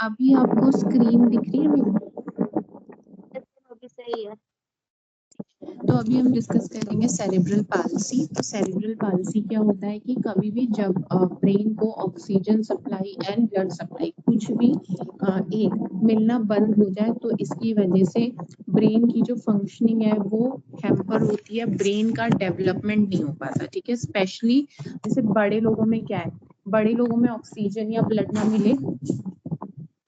अभी आपको स्क्रीन दिख रही है मेरी? अभी सही है। तो अभी हम डिस्कस करेंगे सेरेब्रल पाल्सी। तो सेरेब्रल पाल्सी क्या होता है कि कभी भी जब ब्रेन को oxygen supply and blood supply कुछ भी एक मिलना बंद हो जाए तो इसकी वजह से ब्रेन की जो फंक्शनिंग है वो हैम्पर होती है, ब्रेन का डेवलपमेंट नहीं हो पाता। ठीक है, स्पेशली जैसे बड़े लोगों में क्या है, बड़े लोगों में ऑक्सीजन या ब्लड ना मिले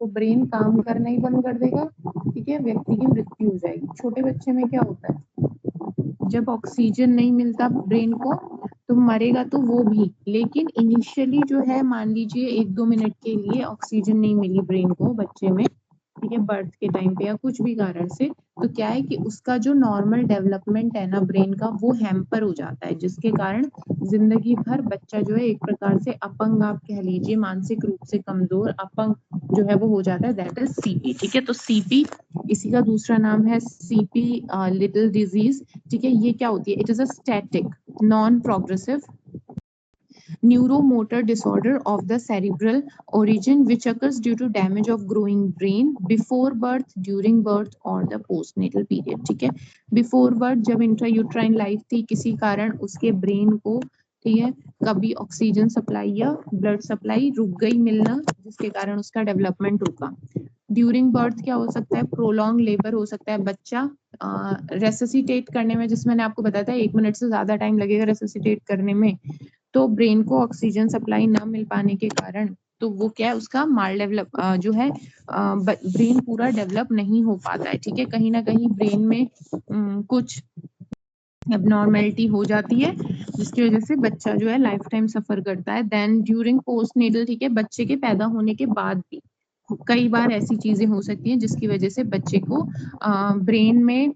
तो ब्रेन काम करना ही बंद कर देगा। ठीक है, व्यक्ति की मृत्यु हो जाएगी। छोटे बच्चे में क्या होता है, जब ऑक्सीजन नहीं मिलता ब्रेन को तो मरेगा तो वो भी, लेकिन इनिशियली जो है मान लीजिए 1-2 मिनट के लिए ऑक्सीजन नहीं मिली ब्रेन को बच्चे में, ठीक है, बर्थ के टाइम पे या कुछ भी कारण से, तो क्या है कि उसका जो नॉर्मल डेवलपमेंट है ना ब्रेन का वो हैम्पर हो जाता है, जिसके कारण जिंदगी भर बच्चा जो है एक प्रकार से अपंग, आप कह लीजिए मानसिक रूप से कमजोर अपंग जो है वो हो जाता है। That is CP. ठीक है, तो सीपी इसी का दूसरा नाम है सीपी लिटिल डिजीज। ठीक है, ये क्या होती है, it is a static non progressive neuromotor disorder of the cerebral origin which occurs due to damage of growing brain before birth, during birth or the postnatal period। ठीक है, before birth जब intrauterine life थी किसी कारण उसके brain को, ठीक है, कभी ऑक्सीजन सप्लाई या ब्लड सप्लाई रुक गई मिलना जिसके कारण उसका डेवलपमेंट रुका। ड्यूरिंग बर्थ क्या हो सकता है, प्रोलॉन्ग लेबर हो सकता है, बच्चा रेसिसिटेट करने में, जिसमें मैंने आपको बताया था 1 मिनट से ज्यादा टाइम लगेगा रेसिसिटेट करने में, तो ब्रेन को ऑक्सीजन सप्लाई ना मिल पाने के कारण तो वो क्या है, उसका माल डेवलप जो है ब्रेन पूरा डेवलप नहीं हो पाता है। ठीक है, कहीं ना कहीं ब्रेन में कुछ एबनॉर्मेलिटी हो जाती है जिसकी वजह से बच्चा जो है लाइफ टाइम सफर करता है। देन ड्यूरिंग पोस्ट नेटल, ठीक है, बच्चे के पैदा होने के बाद भी कई बार ऐसी चीजें हो सकती हैं जिसकी वजह से बच्चे को ब्रेन में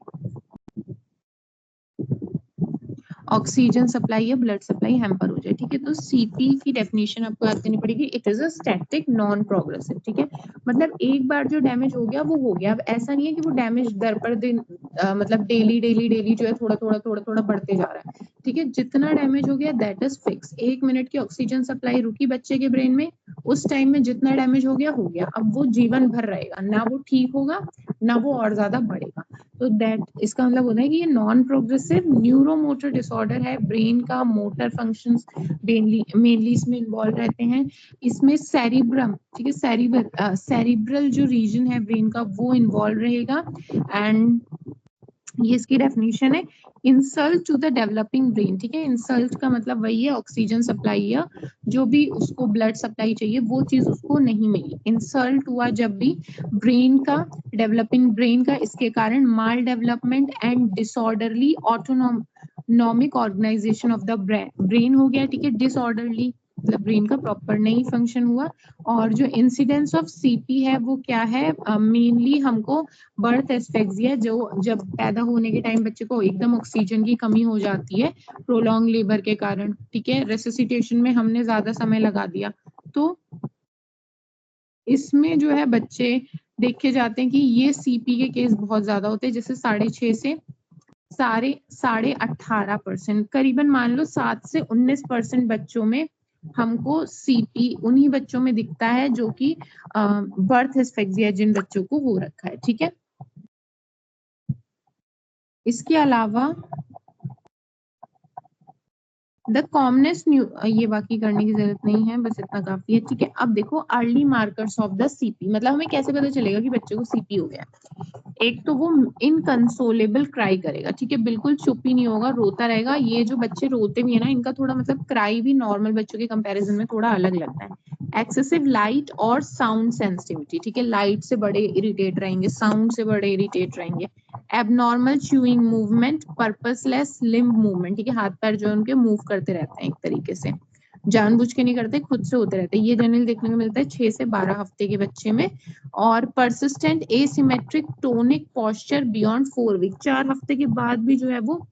ऑक्सीजन सप्लाई या ब्लड सप्लाई हैम्पर हो जाए। ठीक है, तो सीपी की डेफिनेशन आपको याद करनी पड़ेगी, it is a static non progressive. ठीक है, मतलब एक बार जो डैमेज हो गया वो हो गया, अब ऐसा नहीं है कि वो डैमेज दर पर दिन मतलब डेली डेली डेली जो है थोड़ा थोड़ा थोड़ा थोड़ा बढ़ते जा रहा है। ठीक है, जितना डैमेज हो गया दैट इज फिक्स। 1 मिनट की ऑक्सीजन सप्लाई रुकी बच्चे के ब्रेन में, उस टाइम में जितना डैमेज हो गया, अब वो जीवन भर रहेगा, ना वो ठीक होगा ना वो और ज्यादा बढ़ेगा। तो दैट इसका मतलब होता है कि ये नॉन प्रोग्रेसिव न्यूरोमोटर डिसऑर्डर है, ब्रेन का मोटर फंक्शंस मेनली इसमें इन्वॉल्व रहते हैं। इसमें सेरिब्रम, ठीक है, सेरिब्रल जो रीजन है ब्रेन का वो इन्वॉल्व रहेगा। एंड ये इसकी डेफिनेशन है, insult to the developing brain. ठीक है, इंसल्ट का मतलब वही है ऑक्सीजन सप्लाई या जो भी उसको ब्लड सप्लाई चाहिए वो चीज उसको नहीं मिली। इंसल्ट हुआ जब भी ब्रेन का, डेवलपिंग ब्रेन का, इसके कारण maldevelopment and disorderly autonomic organisation of the brain हो गया। ठीक है, डिसऑर्डरली मतलब ब्रेन का प्रॉपर नहीं फंक्शन हुआ। और जो इंसिडेंस ऑफ सीपी है वो क्या है, मेनली हमको बर्थ एस्फेक्सिया, जो जब पैदा होने के टाइम बच्चे को एकदम ऑक्सीजन की कमी हो जाती है प्रोलॉन्ग लेबर के कारण, ठीक है, रेसिसिटेशन में हमने ज्यादा समय लगा दिया, तो इसमें जो है बच्चे देखे जाते हैं कि ये सीपी के केस बहुत ज्यादा होते हैं, जैसे 6.5 से साढ़े 18%, करीबन मान लो 7 से 19% बच्चों में हमको सीपी उन्हीं बच्चों में दिखता है जो कि बर्थ एस्फेक्सिया जिन बच्चों को हो रखा है। ठीक है, इसके अलावा द कॉमनेस्ट ये बाकी करने की जरूरत नहीं है, बस इतना काफी है। ठीक है, अब देखो early markers of the CP, मतलब हमें कैसे पता चलेगा कि बच्चे को सीपी हो गया। एक तो वो इनकंसोलेबल क्राई करेगा, ठीक है, बिल्कुल चुप ही नहीं होगा, रोता रहेगा। ये जो बच्चे रोते भी है ना, इनका थोड़ा मतलब क्राई भी नॉर्मल बच्चों के कंपैरिजन में थोड़ा अलग लगता है। एक्सेसिव लाइट और साउंड सेंसिटिविटी, ठीक है, लाइट से बड़े इरिटेट रहेंगे, साउंड से बड़े इरिटेट रहेंगे। Abnormal chewing movement, purposeless limb movement, ठीक है, हाथ पैर जो उनके मूव करते रहते हैं एक तरीके से, जानबूझ के नहीं करते, खुद से होते रहते हैं। ये जनरल देखने को मिलता है 6 से 12 हफ्ते के बच्चे में। और persistent asymmetric tonic posture beyond 4 week, 4 हफ्ते के बाद भी जो है वो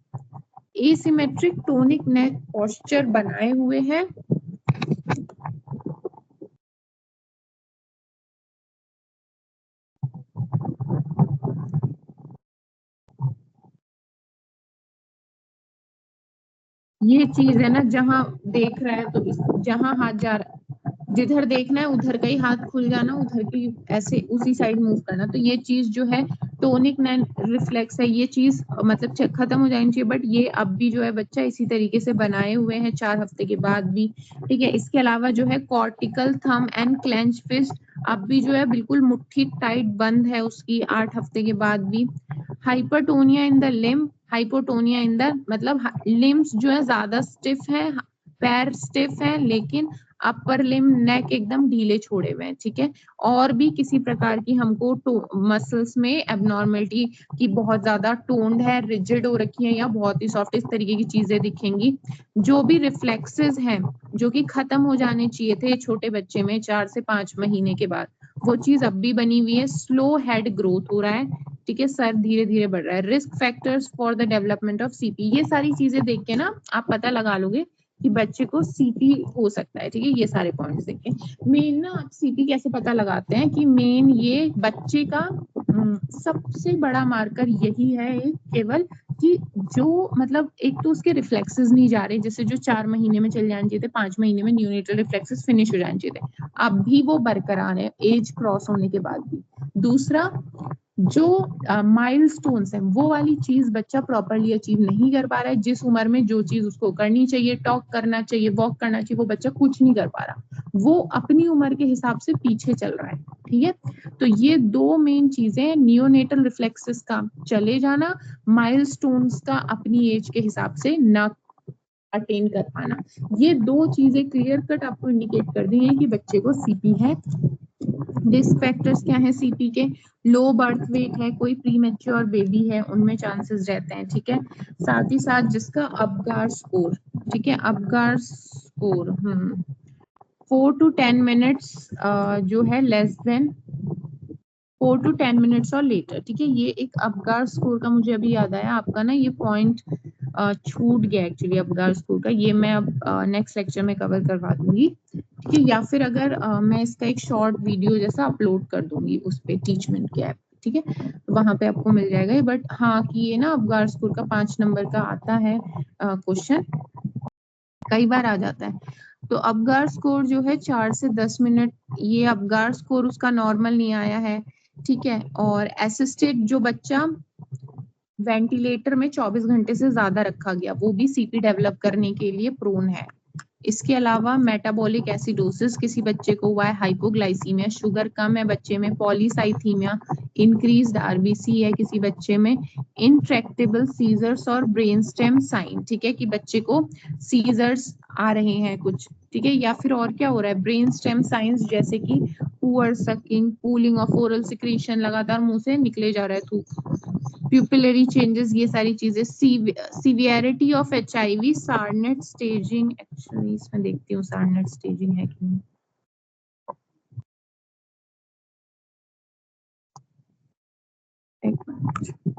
एसिमेट्रिक टोनिक नेक पोस्चर बनाए हुए हैं। ये चीज है ना, जहां देख रहा है तो जहां हाथ जा रहा है जिधर देखना है उधर का ही हाथ खुल जाना, उधर की ऐसे उसी साइड मूव करना। तो ये चीज जो है टोनिक रिफ्लेक्स है, ये चीज मतलब खत्म हो जानी चाहिए, बट ये अब भी जो है बच्चा इसी तरीके से बनाए हुए हैं 4 हफ्ते के बाद भी। ठीक है, इसके अलावा जो है cortical thumb and clench fist अब भी जो है बिल्कुल मुट्ठी टाइट बंद है उसकी 8 हफ्ते के बाद भी। Hypertonia in the limb, hypotonia in the मतलब लिम्स जो है ज्यादा स्टिफ है, पैर स्टिफ है, लेकिन अपर लिम नेक एकदम ढीले छोड़े हुए हैं। ठीक है, और भी किसी प्रकार की हमको मसल्स में एबनॉर्मलिटी की बहुत ज्यादा टोन्ड है, रिजिड हो रखी है या बहुत ही सॉफ्ट, इस तरीके की चीजें दिखेंगी। जो भी रिफ्लेक्सेस हैं जो कि खत्म हो जाने चाहिए थे छोटे बच्चे में 4 से 5 महीने के बाद, वो चीज अब भी बनी हुई है। स्लो हेड ग्रोथ हो रहा है, ठीक है, सर धीरे धीरे बढ़ रहा है। Risk factors for the development of CP, ये सारी चीजें देख के ना आप पता लगा लोगे कि बच्चे को सीपी हो सकता है। ठीक है, ये सारे पॉइंट्स देखें। मेन ना आप सीपी कैसे पता लगाते हैं कि मेन ये बच्चे का सबसे बड़ा मार्कर यही है एक केवल कि जो मतलब एक तो उसके रिफ्लेक्सेस नहीं जा रहे, जैसे जो 4 महीने में चल जाने चाहिए थे, 5 महीने में न्यूनेटल रिफ्लेक्सेस फिनिश हो जाने चाहिए थे, अब भी वो बरकरार है एज क्रॉस होने के बाद भी। दूसरा, जो माइलस्टोन्स है वो वाली चीज बच्चा प्रॉपरली अचीव नहीं कर पा रहा है। जिस उम्र में जो चीज उसको करनी चाहिए, टॉक करना चाहिए, वॉक करना चाहिए, वो बच्चा कुछ नहीं कर पा रहा, वो अपनी उम्र के हिसाब से पीछे चल रहा है। ठीक है, तो ये दो मेन चीजें, नियोनेटल रिफ्लेक्सेस का चले जाना, माइलस्टोन्स का अपनी एज के हिसाब से ना अटेन कर पाना, ये दो चीजें क्लियर कट आपको इंडिकेट कर दी है कि बच्चे को सीपी है। रिस्क फैक्टर्स क्या है सीपी के? लो बर्थ वेट है, कोई प्री मैच्योर बेबी है, उनमें चांसेस रहते हैं। ठीक है, साथ ही साथ जिसका अपगार स्कोर, ठीक है, अपगार स्कोर 4 to 10 मिनट्स जो है लेस देन 4 to 10 मिनट्स और लेटर। ठीक है, ये एक अपगार स्कोर का मुझे अभी याद आया, आपका ना ये पॉइंट छूट गया एक्चुअली अपगार स्कोर का, ये मैं अब नेक्स्ट लेक्चर में कवर करवा दूंगी। ठीक है, या फिर अगर मैं इसका एक शॉर्ट वीडियो जैसा अपलोड कर दूंगी उस पे टीचमेंट के ऐप, ठीक है, तो वहां पे आपको मिल जाएगा। बट हाँ कि ये ना अपगार स्कोर का 5 नंबर का आता है क्वेश्चन, कई बार आ जाता है। तो अपगार स्कोर जो है 4 से 10 मिनट, ये अपगार स्कोर उसका नॉर्मल नहीं आया है। ठीक है, और असिस्टेड जो बच्चा वेंटिलेटर में 24 घंटे से ज्यादा रखा गया, वो भी सीपी डेवलप करने के लिए प्रोन है। इसके अलावा मेटाबॉलिक एसिडोसिस किसी बच्चे को हुआ है, हाइपोग्लाइसीमिया, शुगर कम है बच्चे में, पॉलीसाइथीमिया, इंक्रीज्ड आरबीसी है किसी बच्चे में, इंट्रैक्टेबल सीजर्स और ब्रेन स्टेम साइन, ठीक है, कि बच्चे को सीजर्स आ रहे हैं कुछ। ठीक है, या फिर और क्या हो रहा है, ब्रेन स्टेम साइंस जैसे कि poor sucking, pooling of oral secretion, लगातार मुंह से निकले जा रहा है थूक, प्यूपिलरी चेंजेस, ये सारी चीजें। Severity of HIV, Sarnat staging, actually इसमें देखती हूँ सार्नेट स्टेजिंग है कि नहीं। एक मिनट,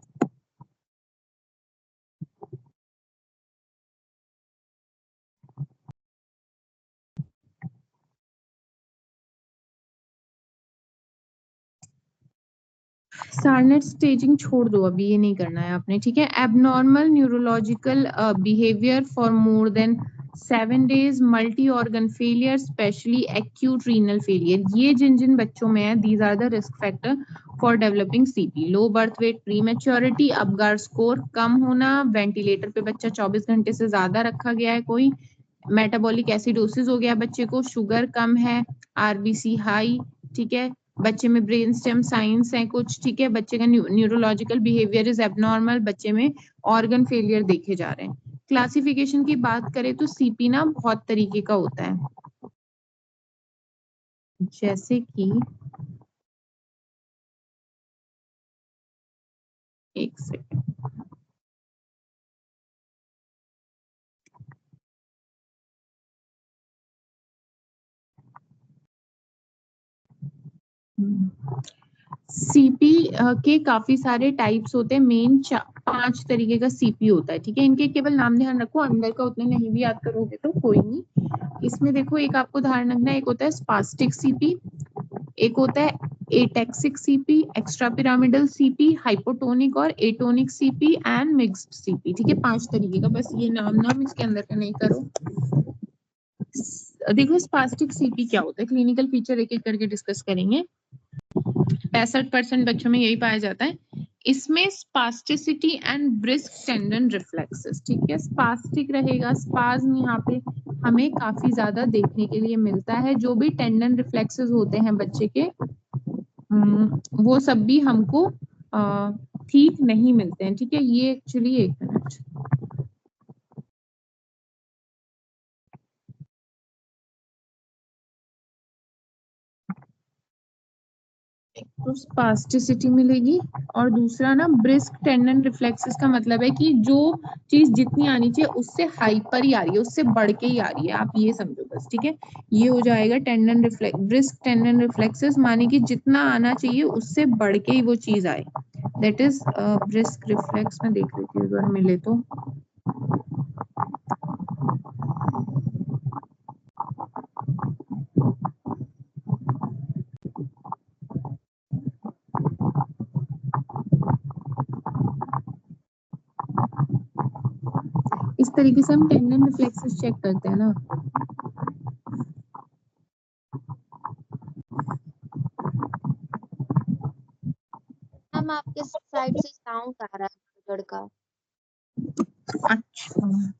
सार्नेट स्टेजिंग छोड़ दो, अभी ये नहीं करना है आपने। ठीक है, abnormal neurological behaviour for more than 7 days, multi organ failure, especially acute renal failure, ये जिन जिन बच्चों में है, these are the risk factor for developing CP. Low birth weight, prematurity, Apgar score कम होना, वेंटिलेटर पे बच्चा 24 घंटे से ज्यादा रखा गया है कोई, मेटाबॉलिक एसिडोसिस हो गया बच्चे को, शुगर कम है, आरबीसी हाई, ठीक है, बच्चे में ब्रेन स्टेम साइंस है कुछ, ठीक है, बच्चे का न्यूरोलॉजिकल बिहेवियर इज एबनॉर्मल, बच्चे में ऑर्गन फेलियर देखे जा रहे हैं। क्लासिफिकेशन की बात करें तो सीपी ना बहुत तरीके का होता है, जैसे कि एक सेकंड, सीपी के काफी सारे टाइप्स होते हैं, मेन 5 तरीके का सीपी होता है। ठीक है, इनके केवल नाम ध्यान रखो, अंदर का उतना नहीं भी याद करोगे तो कोई नहीं। इसमें देखो, एक आपको ध्यान रखना है, एक होता है स्पास्टिक सीपी, एक होता है ataxic CP, extra pyramidal CP, hypotonic और atonic CP and mixed CP. ठीक है, 5 तरीके का, बस ये नाम इसके अंदर का नहीं करो। देखो स्पास्टिक सीपी क्या होता है, क्लिनिकल फीचर एक एक करके डिस्कस करेंगे। 65% बच्चों में यही पाया जाता है। इसमें spasticity and brisk tendon reflexes, ठीक है। स्पास्टिक रहेगा, स्पाज्म यहाँ पे हमें काफी ज्यादा देखने के लिए मिलता है। जो भी टेंडन रिफ्लेक्सेस होते हैं बच्चे के, वो सब भी हमको ठीक नहीं मिलते हैं, ठीक है। ये एक्चुअली, एक मिनट, तो स्पास्टिसिटी मिलेगी, और दूसरा ना ब्रिस्क टेंडन रिफ्लेक्सेस का मतलब है कि जो चीज जितनी आनी चाहिए उससे हाइपर ही आ रही है, उससे बढ़ के ही आ रही है, आप ये समझो बस, ठीक है। ये हो जाएगा tendon reflex, brisk tendon reflexes, माने कि जितना आना चाहिए उससे बढ़ के ही वो चीज आए, दैट इज ब्रिस्क रिफ्लेक्स। में देख लेती हूँ अगर मिले तो। इस तरीके से हम टेंडन रिफ्लेक्सेस चेक करते हैं ना। मैम आपके साइड से साउंड आ रहा है गड़गड़ का। अच्छा,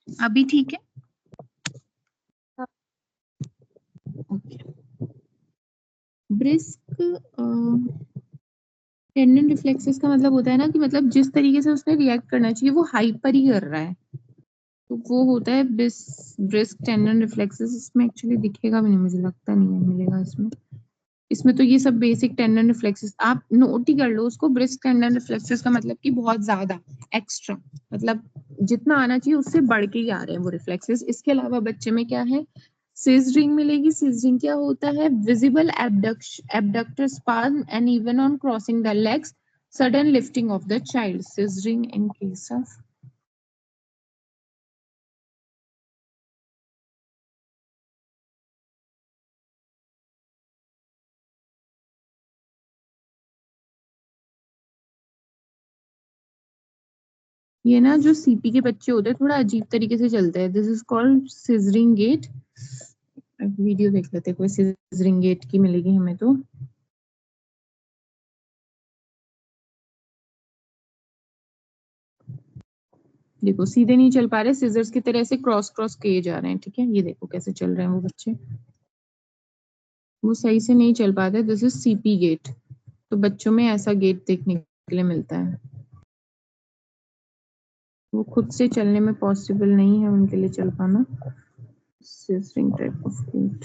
अभी ठीक है। हाँ। ब्रिस्क टेंडन रिफ्लेक्सेस का मतलब होता है ना कि मतलब जिस तरीके से उसने रिएक्ट करना चाहिए वो हाइपर ही कर रहा है, तो वो होता है ब्रिस्क टेंडन रिफ्लेक्सेस। इसमें एक्चुअली दिखेगा भी नहीं, मुझे लगता नहीं है मिलेगा इसमें। इसमें तो ये सब बेसिक टेंडन रिफ्लेक्सेस आप नोट ही कर लो उसको। ब्रिस्क टेंडन रिफ्लेक्सेस का मतलब कि बहुत ज्यादा एक्स्ट्रा, मतलब जितना आना चाहिए उससे बढ़ के ही आ रहे हैं वो रिफ्लेक्सेस। इसके अलावा बच्चे में क्या है, सिजरिंग मिलेगी। सिजरिंग क्या होता है, visible abductor spasm and even on crossing the legs, sudden lifting of the child. Scissoring in case of, ये ना जो सीपी के बच्चे होते हैं थोड़ा अजीब तरीके से चलते हैं, this is called scissoring gait. Video देख लेते हैं, कोई सिजरिंग गेट की मिलेगी हमें तो। देखो सीधे नहीं चल पा रहे, सिजर्स की तरह से क्रॉस क्रॉस किए जा रहे हैं, ठीक है। ये देखो कैसे चल रहे हैं वो बच्चे, वो सही से नहीं चल पाते, दिस इज सीपी गेट। तो बच्चों में ऐसा गेट देखने के लिए मिलता है, वो खुद से चलने में पॉसिबल नहीं है उनके लिए चल पाना। Scissoring type of gait.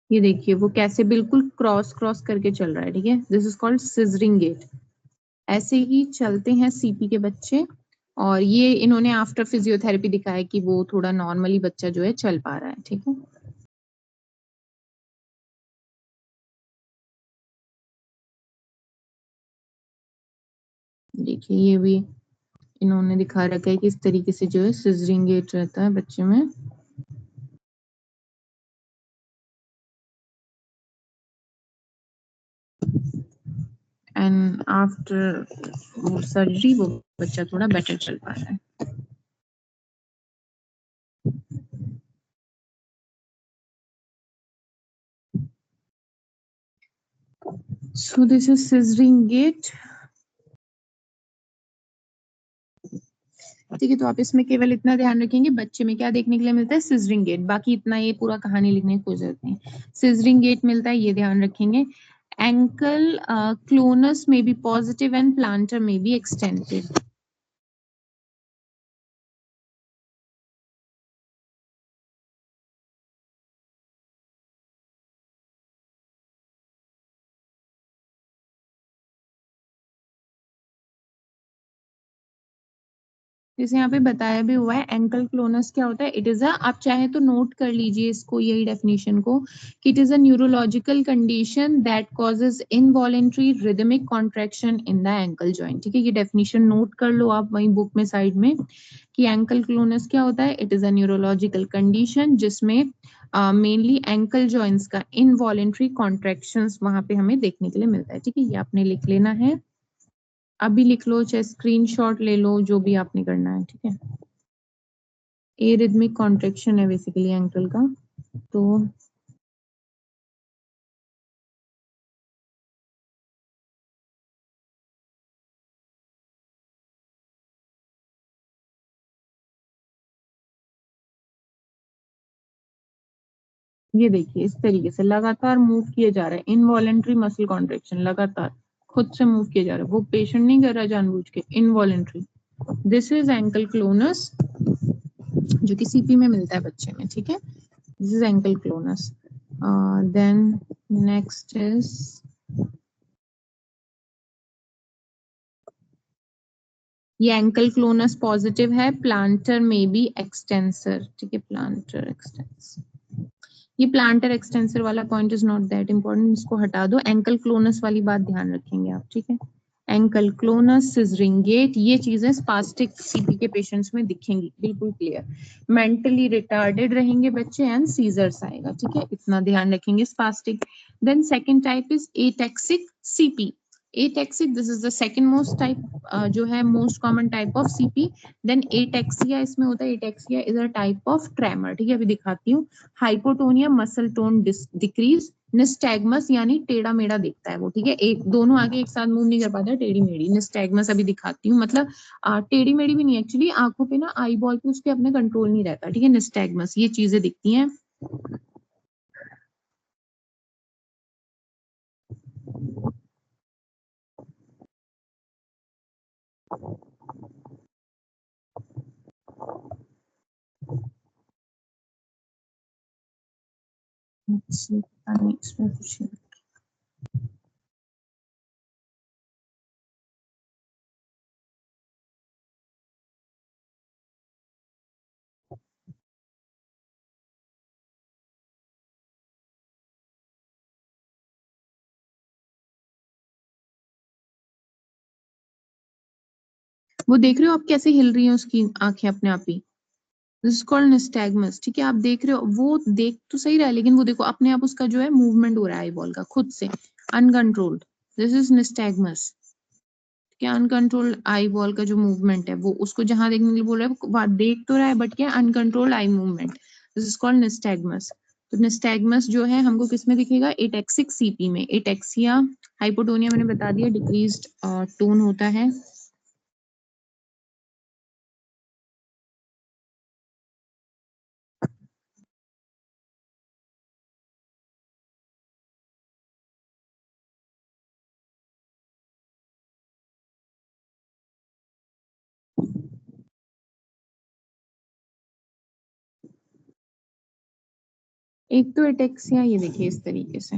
ये देखिए वो कैसे बिल्कुल क्रॉस क्रॉस करके चल रहा है, ठीक है। This is called scissoring gait. ऐसे ही चलते हैं सीपी के बच्चे, और ये इन्होंने आफ्टर फिजियोथेरेपी दिखाया कि वो थोड़ा नॉर्मली बच्चा जो है चल पा रहा है, ठीक है। देखिए ये भी इन्होंने दिखा रखा है कि इस तरीके से जो है सिजरिंग गेट रहता है बच्चे में। एंड आफ्टर सर्जरी वो बच्चा थोड़ा बेटर चल पा रहा है। So this is scissoring gait, ठीक है। तो आप इसमें केवल इतना ध्यान रखेंगे बच्चे में क्या देखने के लिए मिलता है, सिजरिंग गेट। बाकी इतना ये पूरा कहानी लिखने की कोई जरूरत नहीं, सिजरिंग गेट मिलता है, ये ध्यान रखेंगे। एंकल क्लोनस में बी पॉजिटिव एंड प्लांटर में बी एक्सटेंडेड। जैसे यहाँ पे बताया भी हुआ है एंकल क्लोनस क्या होता है, इट इज अ, आप चाहे तो नोट कर लीजिए इसको, यही डेफिनेशन को, कि it is a neurological condition that causes involuntary rhythmic contraction in the ankle joint. ठीक है, ये डेफिनेशन नोट कर लो आप वहीं बुक में साइड में, कि एंकल क्लोनस क्या होता है, it is a neurological condition जिसमें मेनली एंकल जॉइंट्स का इनवॉलेंट्री कॉन्ट्रैक्शंस वहां पे हमें देखने के लिए मिलता है। ठीक है, ये आपने लिख लेना है, अभी लिख लो, चाहे स्क्रीनशॉट ले लो, जो भी आपने करना है। ठीक है, ए रिदमिक कॉन्ट्रैक्शन है बेसिकली एंकल का। तो ये देखिए इस तरीके से लगातार मूव किया जा रहा है, इनवॉलेंट्री मसल कॉन्ट्रैक्शन, लगातार खुद से मूव किया जा रहा है, वो पेशेंट नहीं कर रहा जानबूझ के, involuntary. This is ankle GLONASS, जो कि सीपी में मिलता है बच्चे में। ठीक है, this is ankle clonus. Then next is, ये एंकल क्लोनस पॉजिटिव है, प्लांटर में बी एक्सटेंसर। ठीक है, प्लांटर एक्सटेंसर, ये प्लांटर एक्सटेंसर वाला point is not that important, इसको हटा दो, एंकल क्लोनस वाली बात ध्यान रखेंगे आप। ठीक है, एंकल क्लोनस, सिजरिंग गेट, ये चीजें स्पास्टिक सीपी के पेशेंट्स में दिखेंगी, बिल्कुल क्लियर। मेंटली रिटार्डेड रहेंगे बच्चे एंड सीजर्स आएगा। ठीक है, इतना ध्यान रखेंगे spastic. Then second type is ataxic CP. Ataxic, this is the second most type, जो है most common type of CP. Then ataxia इसमें होता है, ataxia is a type of tremor. ठीक है, अभी दिखाती हूँ। Hypotonia, muscle tone decrease, nystagmus यानी टेढ़ा मेढ़ा दिखता है वो। ठीक है, एक दोनों आगे एक साथ मूव नहीं कर पाता, टेढ़ी मेढ़ी, निस्टैग्मस अभी दिखाती हूँ, मतलब टेढ़ी मेढ़ी भी नहीं, एक्चुअली आंखों पे ना आई बॉल पे उसके अपने कंट्रोल नहीं रहता। ठीक है, निस्टैग्मस, ये चीजें दिखती हैं। पता नहीं इसमें कुछ नहीं। वो देख रहे हो आप कैसे हिल रही हैं उसकी आंखें अपने आप ही, दिस इज कॉल्ड निस्टैग्मस। ठीक है, आप देख रहे हो, वो देख तो सही रहा है लेकिन वो देखो अपने आप उसका जो है मूवमेंट हो रहा है आई बॉल का खुद से, अनकंट्रोल्ड, दिस इज निस्टैग्मस। क्या, अनकंट्रोल्ड आई बॉल का जो मूवमेंट है वो उसको जहां देखने के लिए बोल रहा है वो देख तो रहा है बट क्या, uncontrolled eye movement, this is called nystagmus. तो निस्टैग्मस जो है हमको किस में दिखेगा, एटेक्सिक सीपी में। एटेक्सिया, हाइपोटोनिया मैंने बता दिया, डिक्रीज्ड टोन होता है। एक तो एटेक्सिया ये देखिए इस तरीके से,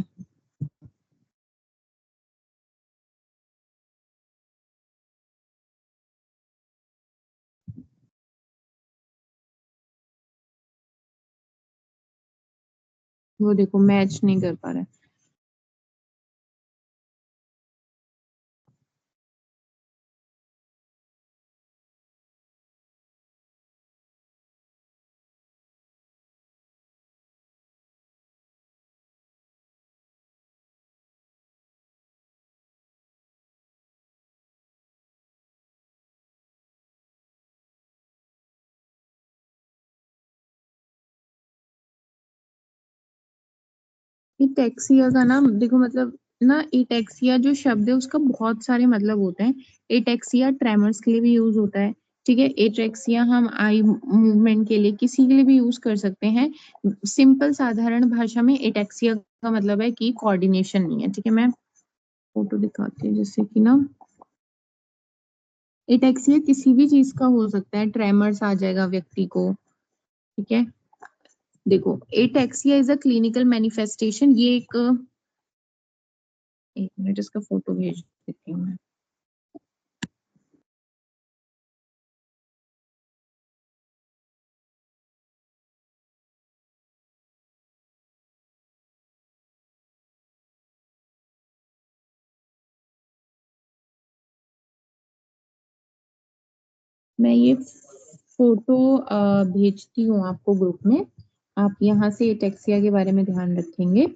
वो देखो मैच नहीं कर पा रहा है। एटेक्सिया का नाम देखो, मतलब ना, एटेक्सिया जो शब्द है उसका बहुत सारे मतलब होते हैं। एटेक्सिया ट्रेमर्स के लिए भी यूज होता है। ठीक है, एटेक्सिया हम आई मूवमेंट के लिए किसी के लिए भी यूज कर सकते हैं। सिंपल साधारण भाषा में एटेक्सिया का मतलब है कि कोऑर्डिनेशन नहीं है। ठीक है, मैं फोटो दिखाती हूँ जैसे कि ना, एटेक्सिया किसी भी चीज का हो सकता है, ट्रेमर्स आ जाएगा व्यक्ति को। ठीक है, देखो ataxia is a clinical manifestation, ये एक मिनट इसका फोटो भेज देती हूँ मैं। मैं ये फोटो भेजती हूँ आपको ग्रुप में, आप यहाँ से एटेक्सिया के बारे में ध्यान रखेंगे।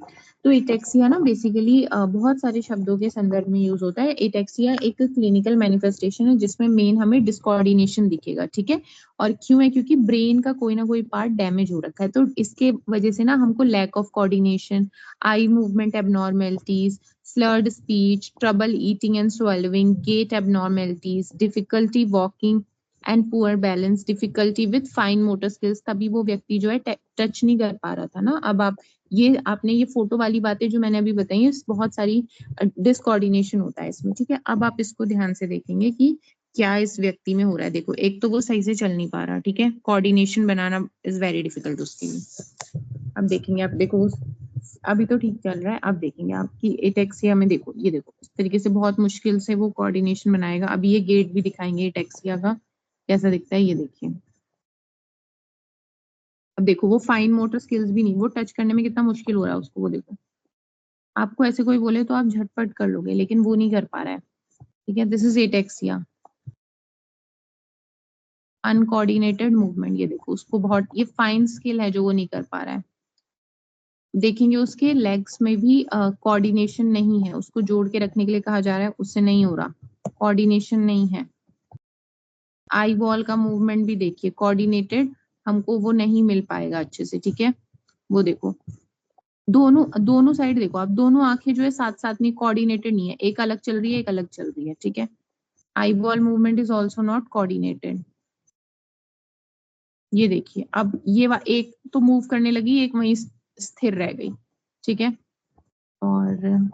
तो एटेक्सिया ना बेसिकली बहुत सारे शब्दों के संदर्भ में यूज होता है। एटेक्सिया एक क्लिनिकल मैनिफेस्टेशन है जिसमें मेन हमें डिसकोऑर्डिनेशन दिखेगा, ठीक है। और क्यों है? क्योंकि ब्रेन का कोई ना कोई पार्ट डैमेज हो रखा है, तो इसके वजह से ना हमको lack of coordination, eye movement abnormalities, slurred speech, trouble eating and swallowing, gait abnormalities, difficulty walking and poor balance, difficulty with fine motor skills. तभी वो व्यक्ति जो है टच नहीं कर पा रहा था ना। अब आप ये आपने ये फोटो वाली बातें जो मैंने अभी बताई है, बहुत सारी डिसकोऑर्डिनेशन होता है इसमें, ठीक है। अब आप इसको ध्यान से देखेंगे कि क्या इस व्यक्ति में हो रहा है। देखो, एक तो वो सही से चल नहीं पा रहा, ठीक है, coordination banana is very difficult उसके लिए। अब देखेंगे, आप देखो अभी तो ठीक चल रहा है, अब देखेंगे आपकी एटेक्सिया में, देखो ये देखो इस तरीके से बहुत मुश्किल से वो कोऑर्डिनेशन बनाएगा। अभी ये गेट भी दिखाएंगे एटेक्सिया का कैसा दिखता है, ये देखिए। अब देखो वो फाइन मोटर स्किल्स भी नहीं, वो टच करने में कितना मुश्किल हो रहा है उसको, वो देखो। आपको ऐसे कोई बोले तो आप झटपट कर लोगे, लेकिन वो नहीं कर पा रहा है, ठीक है। This is ataxia, uncoordinated movement. ये देखो उसको बहुत, ये फाइन स्किल है जो वो नहीं कर पा रहा है। देखेंगे उसके लेग्स में भी कोऑर्डिनेशन नहीं है, उसको जोड़ के रखने के लिए कहा जा रहा है, उससे नहीं हो रहा, कोऑर्डिनेशन नहीं है। आई बॉल का मूवमेंट भी देखिए कोऑर्डिनेटेड हमको वो नहीं मिल पाएगा अच्छे से, ठीक है। वो देखो दोनों दोनों साइड देखो आप, दोनों आंखें जो है साथ साथ नहीं, कोऑर्डिनेटेड नहीं है, एक अलग चल रही है एक अलग चल रही है, ठीक है। Eye ball movement is also not coordinated. ये देखिए अब एक तो मूव करने लगी, एक वहीं स्थिर रह गई, ठीक है। और